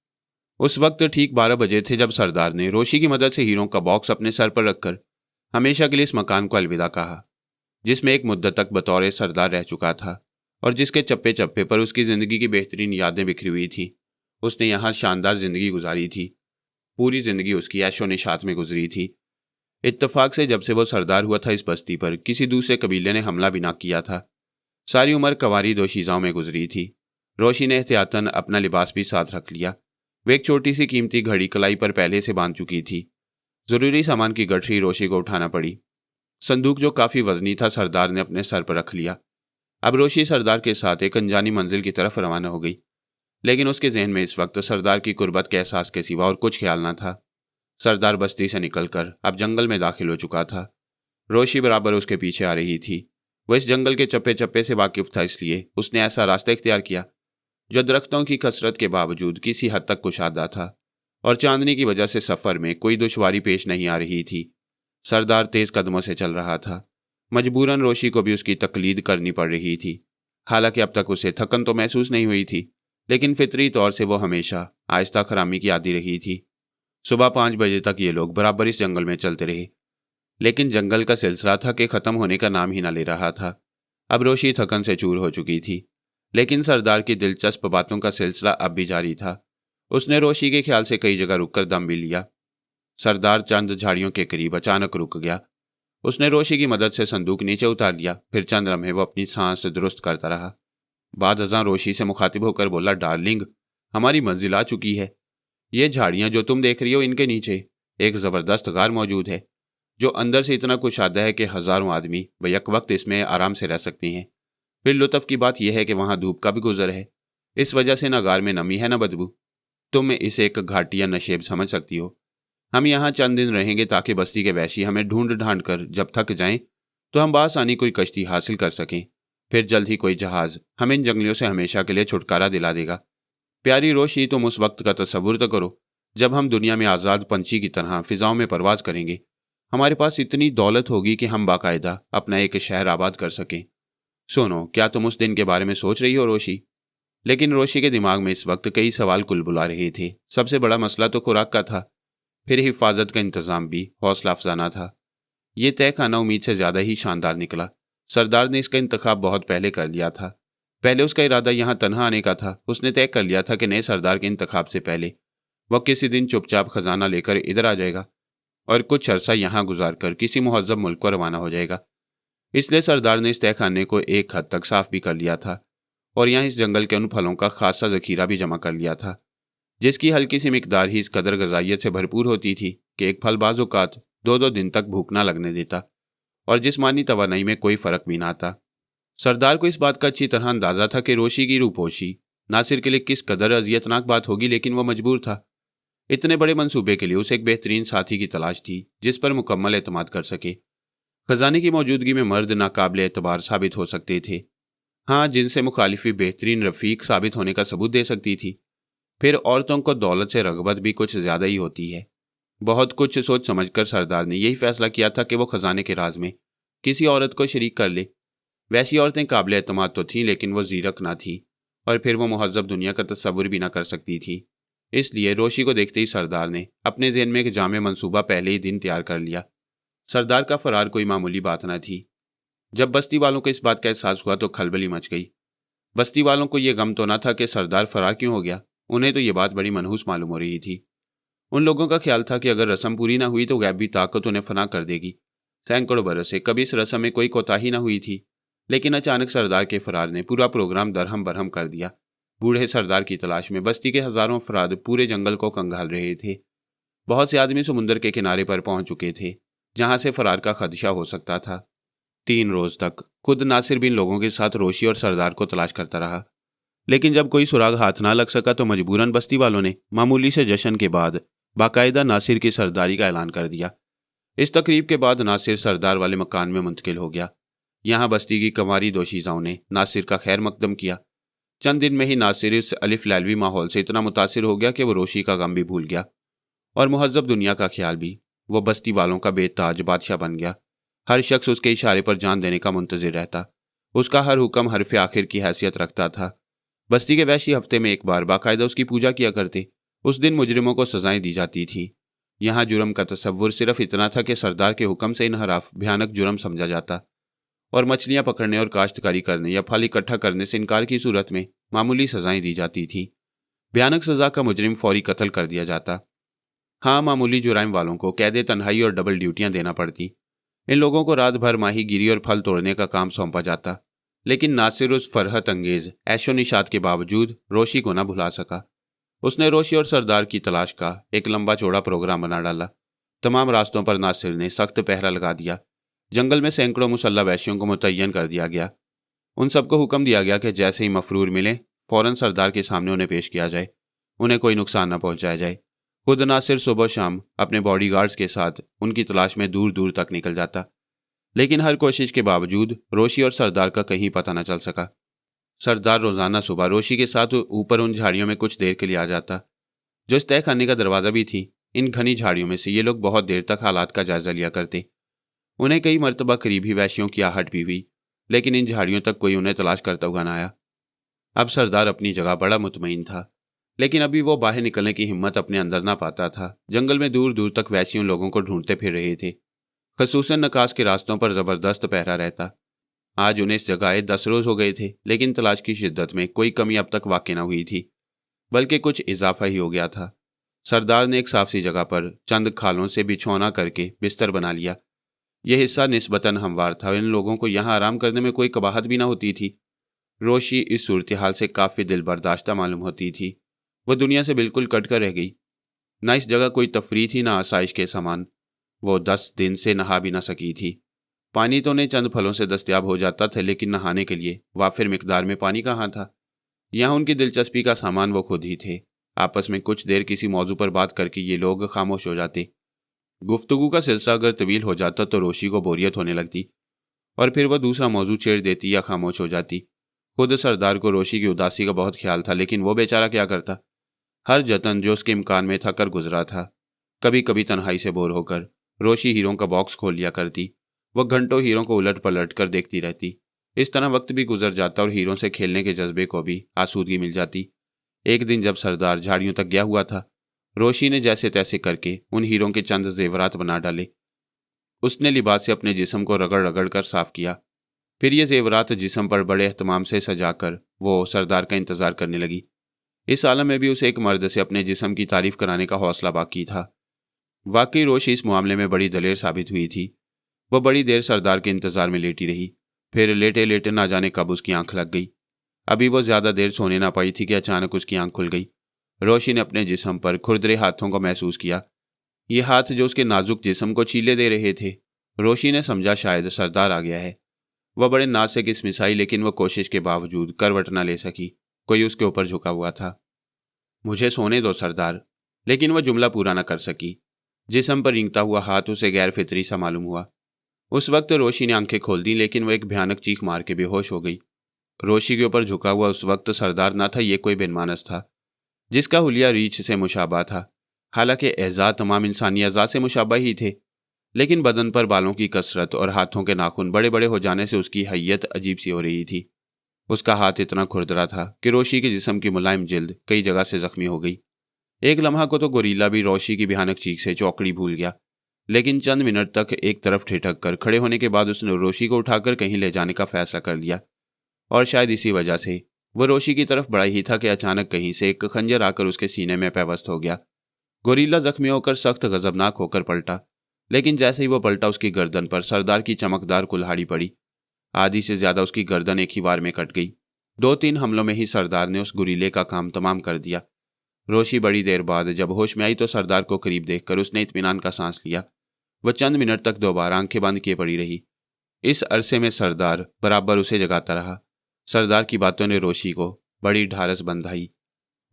उस वक्त ठीक 12 बजे थे जब सरदार ने रोशी की मदद से हीरों का बॉक्स अपने सर पर रखकर हमेशा के लिए इस मकान को अलविदा कहा, जिसमें एक मुद्दत तक बतौर सरदार रह चुका था और जिसके चप्पे चप्पे पर उसकी ज़िंदगी की बेहतरीन यादें बिखरी हुई थीं। उसने यहाँ शानदार ज़िंदगी गुजारी थी। पूरी ज़िंदगी उसकी ऐशो निशात में गुजरी थी। इत्तफाक से जब से वो सरदार हुआ था, इस बस्ती पर किसी दूसरे कबीले ने हमला भी ना किया था। सारी उम्र कवारी दोशीज़ाओं में गुजरी थी। रोशी ने एहतियातन अपना लिबास भी साथ रख लिया। वे एक छोटी सी कीमती घड़ी कलाई पर पहले से बांध चुकी थी। ज़रूरी सामान की गठरी रोशी को उठाना पड़ी। संदूक जो काफ़ी वजनी था, सरदार ने अपने सर पर रख लिया। अब रोशी सरदार के साथ एक अनजानी मंजिल की तरफ रवाना हो गई, लेकिन उसके जहन में इस वक्त सरदार की कुर्बत के एहसास के सिवा और कुछ ख्याल ना था। सरदार बस्ती से निकलकर अब जंगल में दाखिल हो चुका था। रोशी बराबर उसके पीछे आ रही थी। वह इस जंगल के चप्पे चप्पे से वाकिफ था, इसलिए उसने ऐसा रास्ता इख्तियार किया जो दरख्तों की कसरत के बावजूद किसी हद तक कुशादा था और चांदनी की वजह से सफ़र में कोई दुश्वारी पेश नहीं आ रही थी। सरदार तेज़ कदमों से चल रहा था। मजबूरन रोशी को भी उसकी तकलीद करनी पड़ रही थी। हालांकि अब तक उसे थकन तो महसूस नहीं हुई थी, लेकिन फितरी तौर से वो हमेशा आहिस्ता खरामी की आदी रही थी। सुबह 5 बजे तक ये लोग बराबर इस जंगल में चलते रहे, लेकिन जंगल का सिलसिला था कि ख़त्म होने का नाम ही ना ले रहा था। अब रोशी थकन से चूर हो चुकी थी, लेकिन सरदार की दिलचस्प बातों का सिलसिला अब भी जारी था। उसने रोशी के ख्याल से कई जगह रुककर दम भी लिया। सरदार चंद झाड़ियों के करीब अचानक रुक गया। उसने रोशी की मदद से संदूक नीचे उतार लिया। फिर चंद लम्हे वो अपनी सांस दुरुस्त करता रहा। बाद अज़ां रोशी से मुखातिब होकर बोला, डार्लिंग, हमारी मंजिल आ चुकी है। ये झाड़ियाँ जो तुम देख रही हो, इनके नीचे एक ज़बरदस्त गार मौजूद है, जो अंदर से इतना कुशादा है कि हज़ारों आदमी बैक वक्त इसमें आराम से रह सकते हैं। फिर लुत्फ़ की बात यह है कि वहाँ धूप का भी गुजर है। इस वजह से न गार में नमी है न बदबू। तुम इसे एक घाटी या नशेब समझ सकती हो। हम यहाँ चंद दिन रहेंगे ताकि बस्ती के वैशी हमें ढूंढ ढांढ कर जब थक जाएं तो हम बासानी कोई कश्ती हासिल कर सकें। फिर जल्द ही कोई जहाज़ हमें इन जंगलियों से हमेशा के लिए छुटकारा दिला देगा। प्यारी रोशी, तुम उस वक्त का तसव्वुर तो करो जब हम दुनिया में आज़ाद पंछी की तरह फ़िज़ाओं में परवाज़ करेंगे। हमारे पास इतनी दौलत होगी कि हम बाकायदा अपना एक शहर आबाद कर सकें। सुनो, क्या तुम उस दिन के बारे में सोच रही हो रोशी? लेकिन रोशी के दिमाग में इस वक्त कई सवाल कुलबुला रहे थे। सबसे बड़ा मसला तो खुराक का था। फिर हिफाजत का इंतज़ाम भी हौसला अफजाना था। ये तय खाना उम्मीद से ज़्यादा ही शानदार निकला। सरदार ने इसका इंतखाब बहुत पहले कर लिया था। पहले उसका इरादा यहाँ तन्हा आने का था। उसने तय कर लिया था कि नए सरदार के इंतखाब से पहले वह किसी दिन चुपचाप खजाना लेकर इधर आ जाएगा और कुछ अरसा यहाँ गुजार कर किसी मुहज़्ज़ब मुल्क को रवाना हो जाएगा। इसलिए सरदार ने इस तय खाने को एक हद तक साफ भी कर लिया था और यहाँ इस जंगल के उन फलों का खासा ज़ख़ीरा भी जमा कर लिया था, जिसकी हल्की सी मिकदार ही इस कदर गज़ाइयत से भरपूर होती थी कि एक फल बाज़ औक़ात 2-2 दिन तक भूख ना लगने देता और जिस्मानी तवानाई में कोई फ़र्क भी ना आता। सरदार को इस बात का अच्छी तरह अंदाज़ा था कि रोशी की रूपोशी नासिर के लिए किस कदर अजियतनाक बात होगी, लेकिन वह मजबूर था। इतने बड़े मंसूबे के लिए उसे एक बेहतरीन साथी की तलाश थी जिस पर मुकम्मल एतमाद कर सके। खजाने की मौजूदगी में मर्द नाकाबिल एतबार साबित हो सकते थे, हाँ, जिनसे मुखालिफी बेहतरीन रफ़ीक साबित होने का सबूत दे सकती थी। फिर औरतों को दौलत से रगबत भी कुछ ज़्यादा ही होती है। बहुत कुछ सोच समझकर सरदार ने यही फैसला किया था कि वो खजाने के राज में किसी औरत को शरीक कर ले। वैसी औरतें काबिल एतमाद तो थीं, लेकिन वो जीरक ना थी, और फिर वो मुहज़्ज़ब दुनिया का तस्वुर भी ना कर सकती थी। इसलिए रोशी को देखते ही सरदार ने अपने ज़हन में एक जामे मंसूबा पहले ही दिन तैयार कर लिया। सरदार का फरार कोई मामूली बात न थी। जब बस्ती वालों को इस बात का एहसास हुआ तो खलबली मच गई। बस्ती वालों को ये गम तो न था कि सरदार फरार क्यों हो गया, उन्हें तो ये बात बड़ी मनहूस मालूम हो रही थी। उन लोगों का ख्याल था कि अगर रस्म पूरी ना हुई तो गैबी ताकत उन्हें फना कर देगी। सैकड़ों बरस से कभी इस रस्म में कोई कोताही न हुई थी, लेकिन अचानक सरदार के फरार ने पूरा प्रोग्राम दरहम बरहम कर दिया। बूढ़े सरदार की तलाश में बस्ती के हजारों अफराद पूरे जंगल को कंगाल रहे थे। बहुत से आदमी समुंदर के किनारे पर पहुंच चुके थे, जहां से फरार का खदशा हो सकता था। 3 रोज तक खुद नासिर भी इन लोगों के साथ रोशी और सरदार को तलाश करता रहा, लेकिन जब कोई सुराग हाथ ना लग सका तो मजबूरन बस्ती वालों ने मामूली से जश्न के बाद बाकायदा नासिर की सरदारी का ऐलान कर दिया। इस तकरीब के बाद नासिर सरदार वाले मकान में मुंतकिल हो गया। यहाँ बस्ती की कंवारी दोशीज़ाओं ने नासिर का खैर मकदम किया। चंद दिन में ही नासिर इस अलिफ लैलवी माहौल से इतना मुतासिर हो गया कि वो रोशी का गम भी भूल गया और मुहज़्ज़ब दुनिया का ख्याल भी। वो बस्ती वालों का बेताज बादशाह बन गया। हर शख्स उसके इशारे पर जान देने का मुंतज़िर रहता। उसका हर हुक्म हरफ आखिर की हैसियत रखता था। बस्ती के वैशी हफ्ते में एक बार बाकायदा उसकी पूजा किया करते। उस दिन मुजरिमों को सजाएं दी जाती थी। यहाँ जुर्म का तसव्वुर सिर्फ इतना था कि सरदार के हुक्म से इनहराफ भयानक जुर्म समझा जाता और मछलियाँ पकड़ने और काश्तकारी करने या फल इकट्ठा करने से इनकार की सूरत में मामूली सजाएं दी जाती थी। भयानक सज़ा का मुजरिम फौरी कत्ल कर दिया जाता। हाँ, मामूली जुराइम वालों को कैदे तन्हाई और डबल ड्यूटियाँ देना पड़ती। इन लोगों को रात भर माही गिरी और फल तोड़ने का काम सौंपा जाता। लेकिन नासिर उस फरहत अंगेज ऐशो निशात के बावजूद रोशी को न भुला सका। उसने रोशी और सरदार की तलाश का एक लंबा चौड़ा प्रोग्राम बना डाला। तमाम रास्तों पर नासिर ने सख्त पहरा लगा दिया। जंगल में सैकड़ों मुसल्लह वैशियों को मुतय्यन कर दिया गया। उन सबको हुक्म दिया गया कि जैसे ही मफरूर मिले फौरन सरदार के सामने उन्हें पेश किया जाए, उन्हें कोई नुकसान न पहुंचाया जाए। खुद नासिर सुबह शाम अपने बॉडीगार्ड्स के साथ उनकी तलाश में दूर दूर तक निकल जाता, लेकिन हर कोशिश के बावजूद रोशी और सरदार का कहीं पता न चल सका। सरदार रोजाना सुबह रोशी के साथ ऊपर उन झाड़ियों में कुछ देर के लिए आ जाता, जो इस तय खाने का दरवाज़ा भी थी। इन घनी झाड़ियों में से ये लोग बहुत देर तक हालात का जायजा लिया करते। उन्हें कई मरतबा करीबी वैशियों की आहट भी हुई, लेकिन इन झाड़ियों तक कोई उन्हें तलाश करता हुआ न आया। अब सरदार अपनी जगह बड़ा मुतमईन था, लेकिन अभी वो बाहर निकलने की हिम्मत अपने अंदर ना पाता था। जंगल में दूर दूर तक वैशियों लोगों को ढूंढते फिर रहे थे। खसूसन नकास के रास्तों पर ज़बरदस्त पहरा रहता। आज उन्हें इस जगह आए 10 रोज़ हो गए थे, लेकिन तलाश की शिद्दत में कोई कमी अब तक वाक़ई न हुई थी, बल्कि कुछ इजाफा ही हो गया था। सरदार ने एक साफ सी जगह पर चंद खालों से बिछौना करके बिस्तर बना लिया। यह हिस्सा निस्बतन हमवार था। इन लोगों को यहाँ आराम करने में कोई कबाहत भी न होती थी। रोशी इस सूरत हाल से काफ़ी दिल बर्दाश्ता मालूम होती थी। वह दुनिया से बिल्कुल कट कर रह गई। न इस जगह कोई तफरी थी, न आसाइश के सामान। वो 10 दिन से नहा भी न सकी थी। पानी तो उन्हें चंद फलों से दस्तयाब हो जाता था, लेकिन नहाने के लिए वाफिर मिकदार में पानी कहाँ था। यहाँ उनकी दिलचस्पी का सामान वो खुद ही थे। आपस में कुछ देर किसी मौजू पर बात करके ये लोग खामोश हो जाते। गुफ्तगू का सिलसिला अगर तवील हो जाता तो रोशी को बोरियत होने लगती और फिर वह दूसरा मौजू छेड़ देती या खामोश हो जाती। खुद सरदार को रोशी की उदासी का बहुत ख्याल था, लेकिन वो बेचारा क्या करता। हर जतन जो उसके इम्कान में था कर गुजरा था। कभी कभी तन्हाई से बोर होकर रोशी हीरों का बॉक्स खोल लिया करती। वह घंटों हीरों को उलट पलट कर देखती रहती। इस तरह वक्त भी गुजर जाता और हीरों से खेलने के जज्बे को भी आसूदगी मिल जाती। एक दिन जब सरदार झाड़ियों तक गया हुआ था, रोशी ने जैसे तैसे करके उन हीरों के चंद जेवरात बना डाले। उसने लिबास से अपने जिस्म को रगड़ रगड़ कर साफ किया। फिर ये जेवरात जिस्म पर बड़े एहतमाम से सजाकर वो सरदार का इंतजार करने लगी। इस आलम में भी उसे एक मर्द से अपने जिस्म की तारीफ कराने का हौसला बाकी था। वाकई रोशी इस मामले में बड़ी दलेर साबित हुई थी। वह बड़ी देर सरदार के इंतजार में लेटी रही। फिर लेटे लेटे ना जाने कब उसकी आंख लग गई। अभी वो ज्यादा देर सोने ना पाई थी कि अचानक उसकी आंख खुल गई। रोशी ने अपने जिस्म पर खुरदरे हाथों को महसूस किया। ये हाथ जो उसके नाजुक जिस्म को छीले दे रहे थे। रोशी ने समझा शायद सरदार आ गया है। वह बड़े नाज से किसमिसाई, लेकिन वह कोशिश के बावजूद करवट न ले सकी। कोई उसके ऊपर झुका हुआ था। मुझे सोने दो सरदार। लेकिन वह जुमला पूरा न कर सकी। जिस्म पर रेंगता हुआ हाथ उसे गैर फितरी सा मालूम हुआ। उस वक्त रोशी ने आंखें खोल दी, लेकिन वह एक भयानक चीख मार के बेहोश हो गई। रोशी के ऊपर झुका हुआ उस वक्त सरदार ना था, ये कोई बेनमानस था जिसका हुलिया रीछ से मुशाबा था। हालांकि एज़ा तमाम इंसानी अज़ा से मुशाबह ही थे, लेकिन बदन पर बालों की कसरत और हाथों के नाखून बड़े बड़े हो जाने से उसकी हैयत अजीब सी हो रही थी। उसका हाथ इतना खुरदरा था कि रोशी के जिस्म की मुलायम जिल्द कई जगह से जख्मी हो गई। एक लम्हा को तो गोरीला भी रोशी की भयानक चीख से चौकड़ी भूल गया, लेकिन चंद मिनट तक एक तरफ ठिठक कर खड़े होने के बाद उसने रोशी को उठाकर कहीं ले जाने का फैसला कर लिया। और शायद इसी वजह से वह रोशी की तरफ बढ़ा ही था कि अचानक कहीं से एक खंजर आकर उसके सीने में पेवस्त हो गया। गोरीला जख्मी होकर सख्त गजबनाक होकर पलटा, लेकिन जैसे ही वो पलटा उसकी गर्दन पर सरदार की चमकदार कुल्हाड़ी पड़ी। आधी से ज्यादा उसकी गर्दन एक ही बार में कट गई। 2-3 हमलों में ही सरदार ने उस गुरीले का काम तमाम कर दिया। रोशी बड़ी देर बाद जब होश में आई तो सरदार को करीब देखकर उसने इत्मीनान का सांस लिया। वह चंद मिनट तक दोबारा आंखें बंद किए पड़ी रही। इस अरसे में सरदार बराबर उसे जगाता रहा। सरदार की बातों ने रोशी को बड़ी ढारस बंधाई,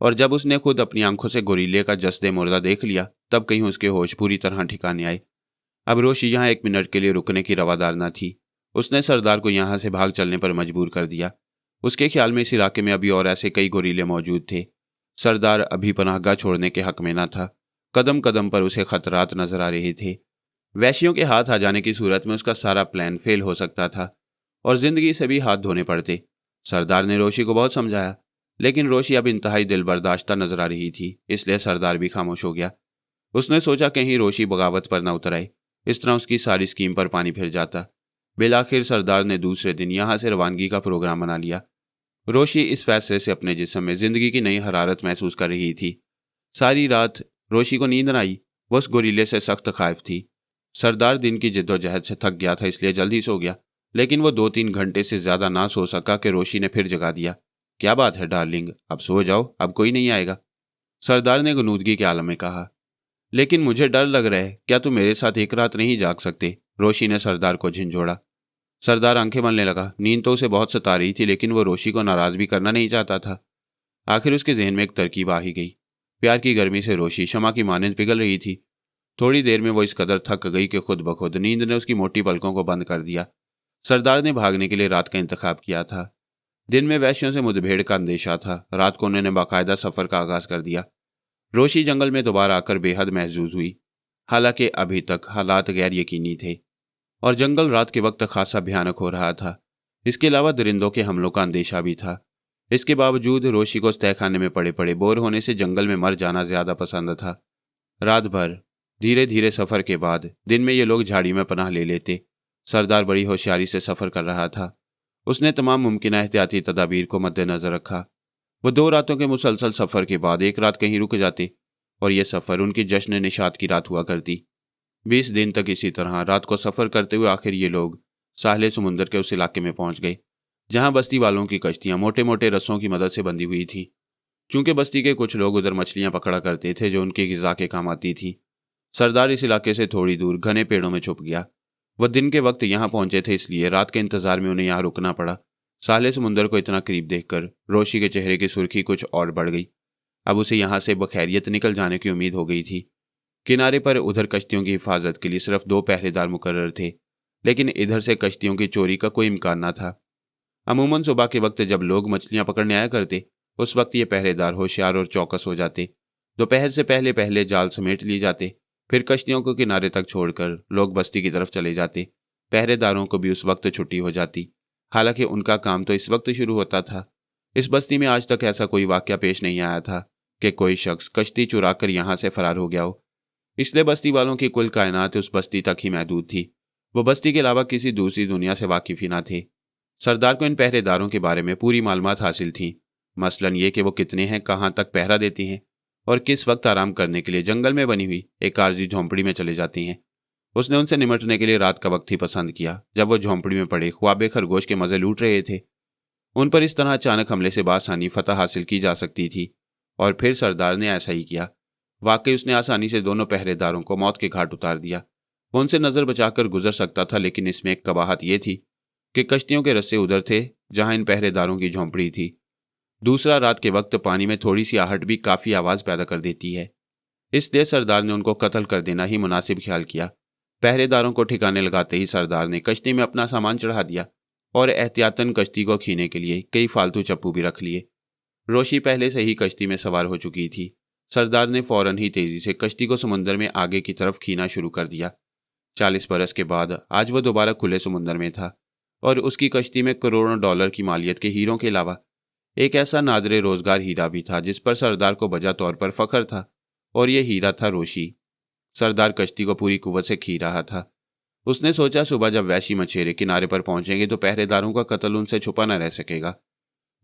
और जब उसने खुद अपनी आंखों से गोरीले का जस्दे मुर्दा देख लिया तब कहीं उसके होश पूरी तरह ठिकाने आए। अब रोशी यहाँ 1 मिनट के लिए रुकने की रवादार न थी। उसने सरदार को यहाँ से भाग चलने पर मजबूर कर दिया। उसके ख्याल में इस इलाके में अभी और ऐसे कई गोरीले मौजूद थे। सरदार अभी पनाहगाह छोड़ने के हक में न था। कदम कदम पर उसे खतरात नजर आ रहे थे। वैश्यों के हाथ आ जाने की सूरत में उसका सारा प्लान फेल हो सकता था और जिंदगी से भी हाथ धोने पड़ते। सरदार ने रोशी को बहुत समझाया, लेकिन रोशी अब इंतहाई दिल बर्दाश्ता नजर आ रही थी, इसलिए सरदार भी खामोश हो गया। उसने सोचा कहीं रोशी बगावत पर न उतर आए, इस तरह उसकी सारी स्कीम पर पानी फिर जाता। बिलाखिर सरदार ने दूसरे दिन यहाँ से रवानगी का प्रोग्राम बना लिया। रोशी इस फैसले से अपने जिस्म में जिंदगी की नई हरारत महसूस कर रही थी। सारी रात रोशी को नींद न आई। वो उस गोरीले से सख्त खौफ थी। सरदार दिन की जिद्दोजहद से थक गया था, इसलिए जल्दी सो गया, लेकिन वो 2-3 घंटे से ज्यादा ना सो सका कि रोशी ने फिर जगा दिया। क्या बात है डार्लिंग, अब सो जाओ, अब कोई नहीं आएगा, सरदार ने गुनूदगी के आलम में कहा। लेकिन मुझे डर लग रहा है, क्या तुम मेरे साथ एक रात नहीं जाग सकते? रोशी ने सरदार को झिंझोड़ा। सरदार आंखें मलने लगा। नींद तो उसे बहुत सता रही थी, लेकिन वो रोशी को नाराज भी करना नहीं चाहता था। आखिर उसके जहन में एक तरकीब आ ही गई। प्यार की गर्मी से रोशी शमा की मानंद पिघल रही थी। थोड़ी देर में वो इस कदर थक गई कि खुद ब खुद नींद ने उसकी मोटी पलकों को बंद कर दिया। सरदार ने भागने के लिए रात का इंतखाब किया था। दिन में वैश्यों से मुठभेड़ का अंदेशा था, रात को उन्होंने बाकायदा सफर का आगाज कर दिया। रोशी जंगल में दोबारा आकर बेहद महजूज हुई। हालांकि अभी तक हालात गैर यकीनी थे और जंगल रात के वक्त खासा भयानक हो रहा था। इसके अलावा दरिंदों के हमलों का अंदेशा भी था। इसके बावजूद रोशी को तहखाने में पड़े पड़े बोर होने से जंगल में मर जाना ज्यादा पसंद था। रात भर धीरे धीरे सफर के बाद दिन में ये लोग झाड़ी में पनाह ले लेते। सरदार बड़ी होशियारी से सफर कर रहा था। उसने तमाम मुमकिन एहतियाती तदाबीर को मद्देनजर रखा। वो 2 रातों के मुसलसल सफर के बाद एक रात कहीं रुक जाते और यह सफर उनकी जश्न निशात की रात हुआ करती। 20 दिन तक इसी तरह रात को सफर करते हुए आखिर ये लोग साहिल समुंदर के उस इलाके में पहुंच गए जहां बस्ती वालों की कश्तियां मोटे मोटे रस्सों की मदद से बंधी हुई थी। चूंकि बस्ती के कुछ लोग उधर मछलियां पकड़ा करते थे जो उनकी गिजा के काम आती थी, सरदार इस इलाके से थोड़ी दूर घने पेड़ों में छुप गया। वह दिन के वक्त यहाँ पहुंचे थे, इसलिए रात के इंतजार में उन्हें यहाँ रुकना पड़ा। साहिल समुंदर को इतना करीब देखकर रोशी के चेहरे की सुर्खी कुछ और बढ़ गई। अब उसे यहाँ से बखैरियत निकल जाने की उम्मीद हो गई थी। किनारे पर उधर कश्तियों की हिफाजत के लिए सिर्फ 2 पहरेदार मुकर्रर थे, लेकिन इधर से कश्तियों की चोरी का कोई इम्कान न था। अमूमन सुबह के वक्त जब लोग मछलियां पकड़ने आया करते, उस वक्त ये पहरेदार होशियार और चौकस हो जाते। दोपहर से पहले पहले जाल समेट लिए जाते, फिर कश्तियों को किनारे तक छोड़कर लोग बस्ती की तरफ चले जाते। पहरेदारों को भी उस वक्त छुट्टी हो जाती। हालांकि उनका काम तो इस वक्त शुरू होता था। इस बस्ती में आज तक ऐसा कोई वाकया पेश नहीं आया था कि कोई शख्स कश्ती चुराकर यहाँ से फरार हो गया हो, इसलिए बस्ती वालों की कुल कायनात उस बस्ती तक ही महदूद थी। वो बस्ती के अलावा किसी दूसरी दुनिया से वाकिफ ही ना थे। सरदार को इन पहरेदारों के बारे में पूरी मालूमात हासिल थी। मसलन ये कि वो कितने हैं, कहाँ तक पहरा देती हैं और किस वक्त आराम करने के लिए जंगल में बनी हुई एक आरजी झोंपड़ी में चले जाती हैं। उसने उनसे निमटने के लिए रात का वक्त ही पसंद किया, जब वो झोंपड़ी में पड़े ख्वाबे खरगोश के मजे लूट रहे थे। उन पर इस तरह अचानक हमले से बासानी फतह हासिल की जा सकती थी, और फिर सरदार ने ऐसा ही किया। वाकई उसने आसानी से दोनों पहरेदारों को मौत के घाट उतार दिया। वो उनसे नजर बचाकर गुजर सकता था, लेकिन इसमें एक कबाहत यह थी कि कश्तियों के रस्से उधर थे जहां इन पहरेदारों की झोंपड़ी थी। दूसरा, रात के वक्त पानी में थोड़ी सी आहट भी काफी आवाज पैदा कर देती है, इसलिए सरदार ने उनको कत्ल कर देना ही मुनासिब ख्याल किया। पहरेदारों को ठिकाने लगाते ही सरदार ने कश्ती में अपना सामान चढ़ा दिया और एहतियातन कश्ती को खींचने के लिए कई फालतू चप्पू भी रख लिए। रोशी पहले से ही कश्ती में सवार हो चुकी थी। सरदार ने फौरन ही तेजी से कश्ती को समुद्र में आगे की तरफ खींचना शुरू कर दिया। 40 बरस के बाद आज वह दोबारा खुले समुद्र में था और उसकी कश्ती में करोड़ों डॉलर की मालियत के हीरों के अलावा एक ऐसा नादरे रोजगार हीरा भी था जिस पर सरदार को बजा तौर पर फख्र था, और यह हीरा था रोशी। सरदार कश्ती को पूरी कुव्वत से खींच रहा था। उसने सोचा सुबह जब वैशी मछेरे किनारे पर पहुंचेंगे तो पहरेदारों का कत्ल उनसे छुपा न रह सकेगा।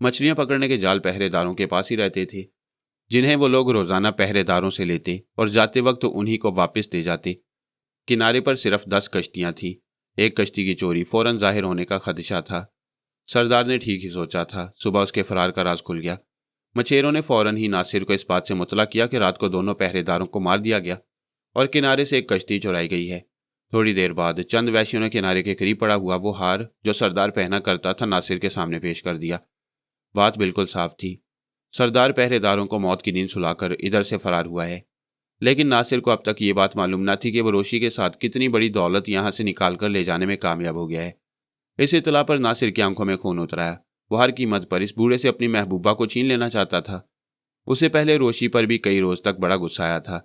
मछलियां पकड़ने के जाल पहरेदारों के पास ही रहते थे, जिन्हें वो लोग रोजाना पहरेदारों से लेते और जाते वक्त उन्हीं को वापस दे जाते। किनारे पर सिर्फ 10 कश्तियां थीं। एक कश्ती की चोरी फौरन जाहिर होने का खदशा था। सरदार ने ठीक ही सोचा था। सुबह उसके फरार का राज खुल गया। मछेरों ने फौरन ही नासिर को इस बात से मुतला किया कि रात को दोनों पहरेदारों को मार दिया गया और किनारे से एक कश्ती चुराई गई है। थोड़ी देर बाद चंद वैश्यों ने किनारे के करीब पड़ा हुआ वो हार जो सरदार पहना करता था नासिर के सामने पेश कर दिया। बात बिल्कुल साफ थी। सरदार पहरेदारों को मौत की नींद सुलाकर इधर से फरार हुआ है। लेकिन नासिर को अब तक ये बात मालूम न थी कि वो रोशी के साथ कितनी बड़ी दौलत यहाँ से निकाल कर ले जाने में कामयाब हो गया है। इस इतला पर नासिर की आंखों में खून उतर आया। वो हर कीमत पर इस बूढ़े से अपनी महबूबा को छीन लेना चाहता था। उसे पहले रोशी पर भी कई रोज तक बड़ा गुस्सा आया था।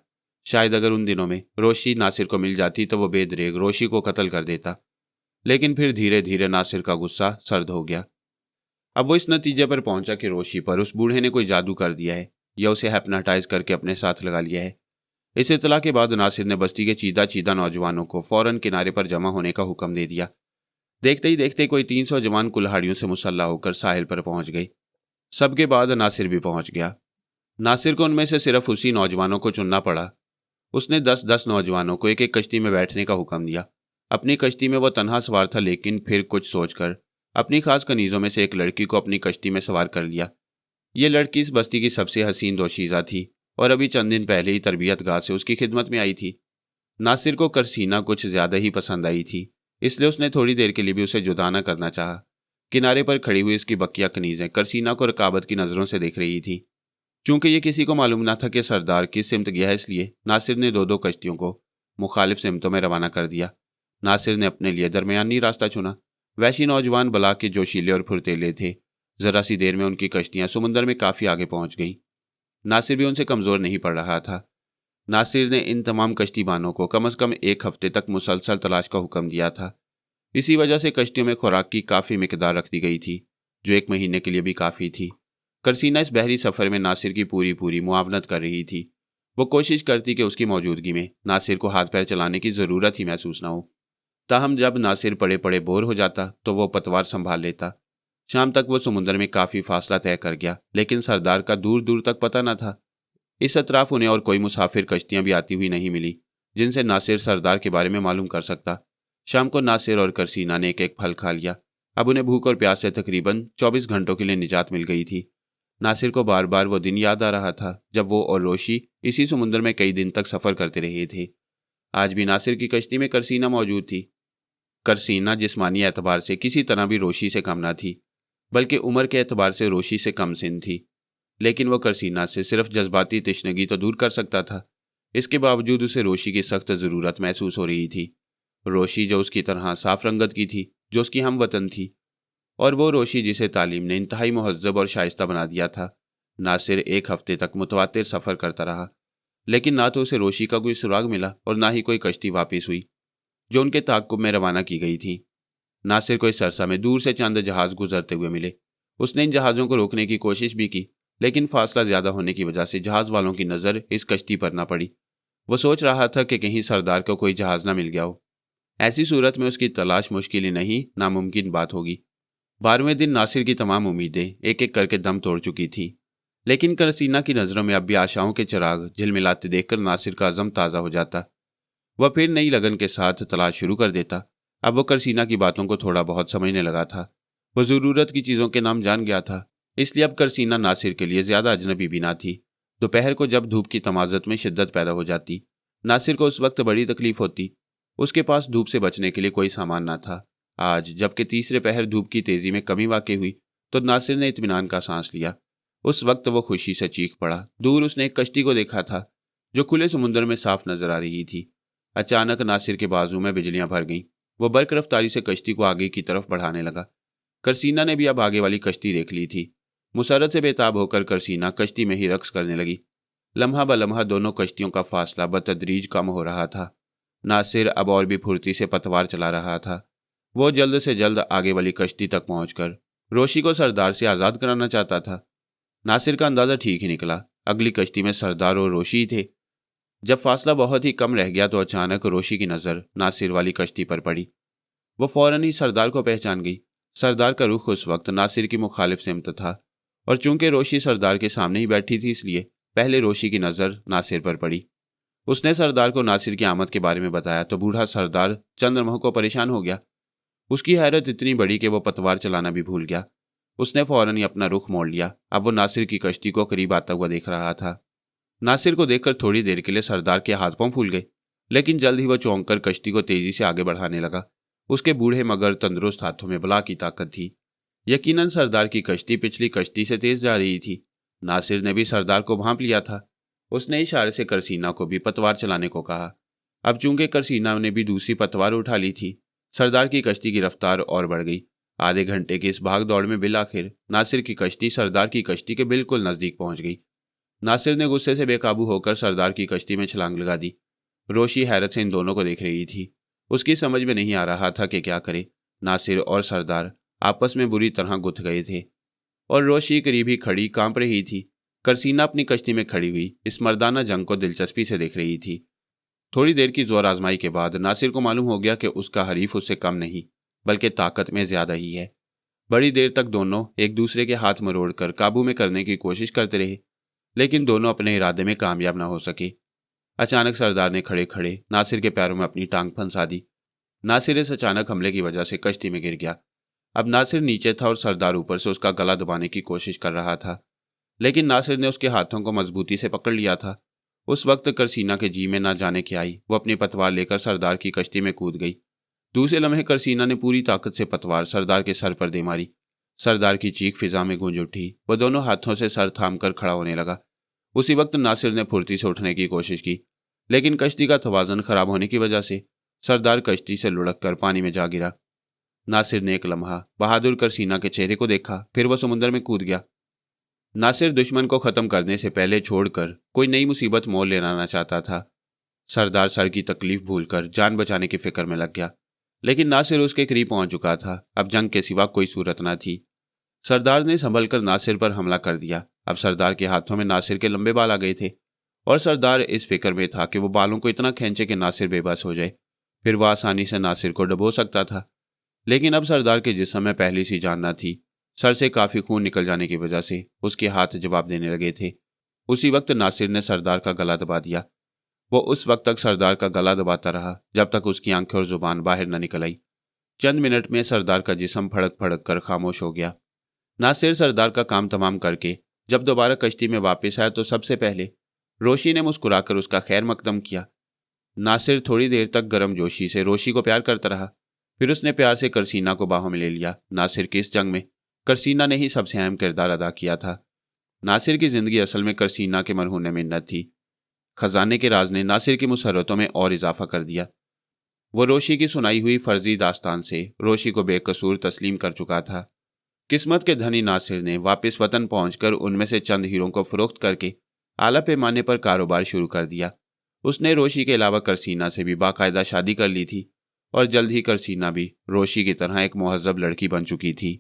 शायद अगर उन दिनों में रोशी नासिर को मिल जाती तो वो बेदरेग रोशी को कत्ल कर देता। लेकिन फिर धीरे धीरे नासिर का गुस्सा सर्द हो गया। अब वो इस नतीजे पर पहुंचा कि रोशी पर उस बूढ़े ने कोई जादू कर दिया है या उसे हैप्नाटाइज करके अपने साथ लगा लिया है। इस इतला के बाद नासिर ने बस्ती के चीदा चीदा नौजवानों को फौरन किनारे पर जमा होने का हुक्म दे दिया। देखते ही देखते कोई 300 जवान कुल्हाड़ियों से मुसल्ला होकर साहिल पर पहुंच गए। सबके बाद नासिर भी पहुंच गया। नासिर को उनमें से सिर्फ उसी नौजवानों को चुनना पड़ा। उसने 10-10 नौजवानों को एक एक कश्ती में बैठने का हुक्म दिया। अपनी कश्ती में वो तन्हा सवार था, लेकिन फिर कुछ सोचकर अपनी खास कनीजों में से एक लड़की को अपनी कश्ती में सवार कर लिया। ये लड़की इस बस्ती की सबसे हसीन दोशीज़ा थी और अभी चंद दिन पहले ही तरबियत गाह से उसकी खिदमत में आई थी। नासिर को करसीना कुछ ज्यादा ही पसंद आई थी, इसलिए उसने थोड़ी देर के लिए भी उसे जुदा न करना चाहा। किनारे पर खड़ी हुई इसकी बकिया कनीजें करसीना को रकाबत की नजरों से देख रही थी। चूंकि ये किसी को मालूम न था कि सरदार किस सिमत गया है, इसलिए नासिर ने 2-2 कश्तियों को मुखालिफ सिमतों में रवाना कर दिया। नासिर ने अपने लिए दरमियानी रास्ता चुना। वैशी नौजवान बला के जोशीले और फुर्तीले थे। जरा सी देर में उनकी कश्तियां समुद्र में काफी आगे पहुंच गईं। नासिर भी उनसे कमजोर नहीं पड़ रहा था। नासिर ने इन तमाम कश्तीबानों को कम से कम 1 हफ्ते तक मुसलसल तलाश का हुक्म दिया था। इसी वजह से कश्तियों में खुराक की काफ़ी मिकदार रख दी गई थी, जो 1 महीने के लिए भी काफ़ी थी। करसीना इस बहरी सफ़र में नासिर की पूरी मुआवनत कर रही थी। वो कोशिश करती कि उसकी मौजूदगी में नासिर को हाथ पैर चलाने की ज़रूरत ही महसूस न हो। ताहम जब नासिर पड़े पड़े बोर हो जाता तो वो पतवार संभाल लेता। शाम तक वो समुद्र में काफ़ी फासला तय कर गया, लेकिन सरदार का दूर दूर तक पता न था। इस अतराफ उन्हें और कोई मुसाफिर कश्तियां भी आती हुई नहीं मिली जिनसे नासिर सरदार के बारे में मालूम कर सकता। शाम को नासिर और करसीना ने एक एक फल खा लिया। अब उन्हें भूख और प्यास से तकरीबन 24 घंटों के लिए निजात मिल गई थी। नासिर को बार बार वो दिन याद आ रहा था जब वो और रोशी इसी समुद्र में कई दिन तक सफ़र करते रहे थे। आज भी नासिर की कश्ती में करसीना मौजूद थी। करसीना जिस्मानी एतबार से किसी तरह भी रोशी से कम ना थी, बल्कि उम्र के एतबार से रोशी से कम सिन थी। लेकिन वह करसीना से सिर्फ जज्बाती तिश्नगी तो दूर कर सकता था। इसके बावजूद उसे रोशी की सख्त ज़रूरत महसूस हो रही थी। रोशी जो उसकी तरह साफ रंगत की थी, जो उसकी हम वतन थी, और वो रोशी जिसे तालीम ने इंतहाई मुहज्जब और शाइस्ता बना दिया था। नासिर 1 हफ्ते तक मुतवातिर सफ़र करता रहा, लेकिन ना तो उसे रोशी का कोई सुराग मिला और ना ही कोई कश्ती वापस हुई जो उनके ताक़ुब में रवाना की गई थी। नासिर को इस अरसा में दूर से चंद जहाज़ गुजरते हुए मिले। उसने इन जहाज़ों को रोकने की कोशिश भी की, लेकिन फासला ज़्यादा होने की वजह से जहाज़ वालों की नज़र इस कश्ती पर ना पड़ी। वो सोच रहा था कि कहीं सरदार को कोई जहाज़ ना मिल गया हो। ऐसी सूरत में उसकी तलाश मुश्किल ही नहीं, नामुमकिन बात होगी। 12वें दिन नासिर की तमाम उम्मीदें एक एक करके दम तोड़ चुकी थी, लेकिन करसीना की नज़रों में अब भी आशाओं के चिराग झिलमिलाते देखकर नासिर का अज़म ताज़ा हो जाता। वह फिर नई लगन के साथ तलाश शुरू कर देता। अब वो करसीना की बातों को थोड़ा बहुत समझने लगा था। वो ज़रूरत की चीज़ों के नाम जान गया था, इसलिए अब करसीना नासिर के लिए ज़्यादा अजनबी भी ना थी। दोपहर को जब धूप की तमाज़त में शिद्दत पैदा हो जाती, नासिर को उस वक्त बड़ी तकलीफ होती। उसके पास धूप से बचने के लिए कोई सामान ना था। आज जबकि तीसरे पहर धूप की तेज़ी में कमी वाक़ई हुई तो नासिर ने इत्मीनान का सांस लिया। उस वक्त वो खुशी से चीख पड़ा। दूर उसने एक कश्ती को देखा था जो खुले समुद्र में साफ नजर आ रही थी। अचानक नासिर के बाजू में बिजलियां भर गईं। वो बर्क रफ्तारी से कश्ती को आगे की तरफ बढ़ाने लगा। करसीना ने भी अब आगे वाली कश्ती देख ली थी। मुसरत से बेताब होकर करसीना कश्ती में ही रक्स करने लगी। लम्हा ब लम्हा दोनों कश्तियों का फासला बतदरीज कम हो रहा था। नासिर अब और भी फुर्ती से पतवार चला रहा था। वो जल्द से जल्द आगे वाली कश्ती तक पहुंचकर रोशी को सरदार से आज़ाद कराना चाहता था। नासिर का अंदाज़ा ठीक ही निकला। अगली कश्ती में सरदार और रोशी ही थे। जब फासला बहुत ही कम रह गया तो अचानक रोशी की नज़र नासिर वाली कश्ती पर पड़ी। वो फौरन ही सरदार को पहचान गई। सरदार का रुख उस वक्त नासिर की मुखालिफ सिमत था और चूंकि रोशी सरदार के सामने ही बैठी थी इसलिए पहले रोशी की नज़र नासिर पर पड़ी। उसने सरदार को नासिर की आमद के बारे में बताया तो बूढ़ा सरदार चंद्रमोह को परेशान हो गया। उसकी हैरत इतनी बड़ी कि वो पतवार चलाना भी भूल गया। उसने फौरन ही अपना रुख मोड़ लिया। अब वो नासिर की कश्ती को करीब आता हुआ देख रहा था। नासिर को देखकर थोड़ी देर के लिए सरदार के हाथ पांव फूल गए, लेकिन जल्द ही वह चौंक कर कश्ती को तेजी से आगे बढ़ाने लगा। उसके बूढ़े मगर तंदुरुस्त हाथों में बला की ताकत थी। यकीनन सरदार की कश्ती पिछली कश्ती से तेज जा रही थी। नासिर ने भी सरदार को भांप लिया था। उसने इशारे से करसीना को भी पतवार चलाने को कहा। अब चूंकि करसीना ने भी दूसरी पतवार उठा ली थी, सरदार की कश्ती की रफ्तार और बढ़ गई। आधे घंटे की इस भाग दौड़ में बिलाखिर नासिर की कश्ती सरदार की कश्ती के बिल्कुल नजदीक पहुंच गई। नासिर ने गुस्से से बेकाबू होकर सरदार की कश्ती में छलांग लगा दी। रोशी हैरत से इन दोनों को देख रही थी। उसकी समझ में नहीं आ रहा था कि क्या करे। नासिर और सरदार आपस में बुरी तरह गुथ गए थे और रोशी करीब ही खड़ी कांप रही थी। करसीना अपनी कश्ती में खड़ी हुई इस मर्दाना जंग को दिलचस्पी से देख रही थी। थोड़ी देर की जोर आजमाई के बाद नासिर को मालूम हो गया कि उसका हरीफ उससे कम नहीं बल्कि ताकत में ज्यादा ही है। बड़ी देर तक दोनों एक दूसरे के हाथ मरोड़कर काबू में करने की कोशिश करते रहे, लेकिन दोनों अपने इरादे में कामयाब न हो सके। अचानक सरदार ने खड़े खड़े नासिर के पैरों में अपनी टांग फंसा दी। नासिर इस अचानक हमले की वजह से कश्ती में गिर गया। अब नासिर नीचे था और सरदार ऊपर से उसका गला दबाने की कोशिश कर रहा था, लेकिन नासिर ने उसके हाथों को मजबूती से पकड़ लिया था। उस वक्त करसीना के जी में ना जाने क्या आई। वो अपनी पतवार लेकर सरदार की कश्ती में कूद गई। दूसरे लम्हे करसीना ने पूरी ताकत से पतवार सरदार के सर पर दे मारी। सरदार की चीख फिजा में गूंज उठी। वह दोनों हाथों से सर थाम कर खड़ा होने लगा। उसी वक्त नासिर ने फुर्ती से उठने की कोशिश की, लेकिन कश्ती का तवाज़ुन खराब होने की वजह से सरदार कश्ती से लुढ़क कर पानी में जा गिरा। नासिर ने एक लम्हा बहादुर करसीना के चेहरे को देखा, फिर वह समुद्र में कूद गया। नासिर दुश्मन को खत्म करने से पहले छोड़कर कोई नई मुसीबत मोल लेना चाहता था। सरदार सर की तकलीफ भूलकर जान बचाने की फिक्र में लग गया, लेकिन नासिर उसके करीब पहुंच चुका था। अब जंग के सिवा कोई सूरत न थी। सरदार ने संभलकर नासिर पर हमला कर दिया। अब सरदार के हाथों में नासिर के लंबे बाल आ गए थे और सरदार इस फिक्र में था कि वो बालों को इतना खींचे कि नासिर बेबस हो जाए, फिर वह आसानी से नासिर को डुबो सकता था। लेकिन अब सरदार के जिस्म में पहली सी जान न थी। सर से काफी खून निकल जाने की वजह से उसके हाथ जवाब देने लगे थे। उसी वक्त नासिर ने सरदार का गला दबा दिया। वो उस वक्त तक सरदार का गला दबाता रहा जब तक उसकी आंखें और जुबान बाहर न निकल आई। चंद मिनट में सरदार का जिस्म फड़क फड़क कर खामोश हो गया। नासिर सरदार का काम तमाम करके जब दोबारा कश्ती में वापस आया तो सबसे पहले रोशी ने मुस्कुराकर उसका खैर मकदम किया। नासिर थोड़ी देर तक गर्मजोशी से रोशी को प्यार करता रहा, फिर उसने प्यार से करसीना को बाहों में ले लिया। नासिर की इस जंग में करसीना ने ही सबसे अहम किरदार अदा किया था। नासिर की जिंदगी असल में करसीना के मरहून मिन्नत थी। खजाने के राज ने नासिर की मुसर्रतों में और इजाफा कर दिया। वो रोशी की सुनाई हुई फर्जी दास्तान से रोशी को बेकसूर तस्लीम कर चुका था। किस्मत के धनी नासिर ने वापस वतन पहुंचकर उनमें से चंद हीरों को फरोख्त करके आला पैमाने पर कारोबार शुरू कर दिया। उसने रोशी के अलावा करसीना से भी बाकायदा शादी कर ली थी और जल्द ही करसीना भी रोशी की तरह एक मुहज़्ज़ब लड़की बन चुकी थी।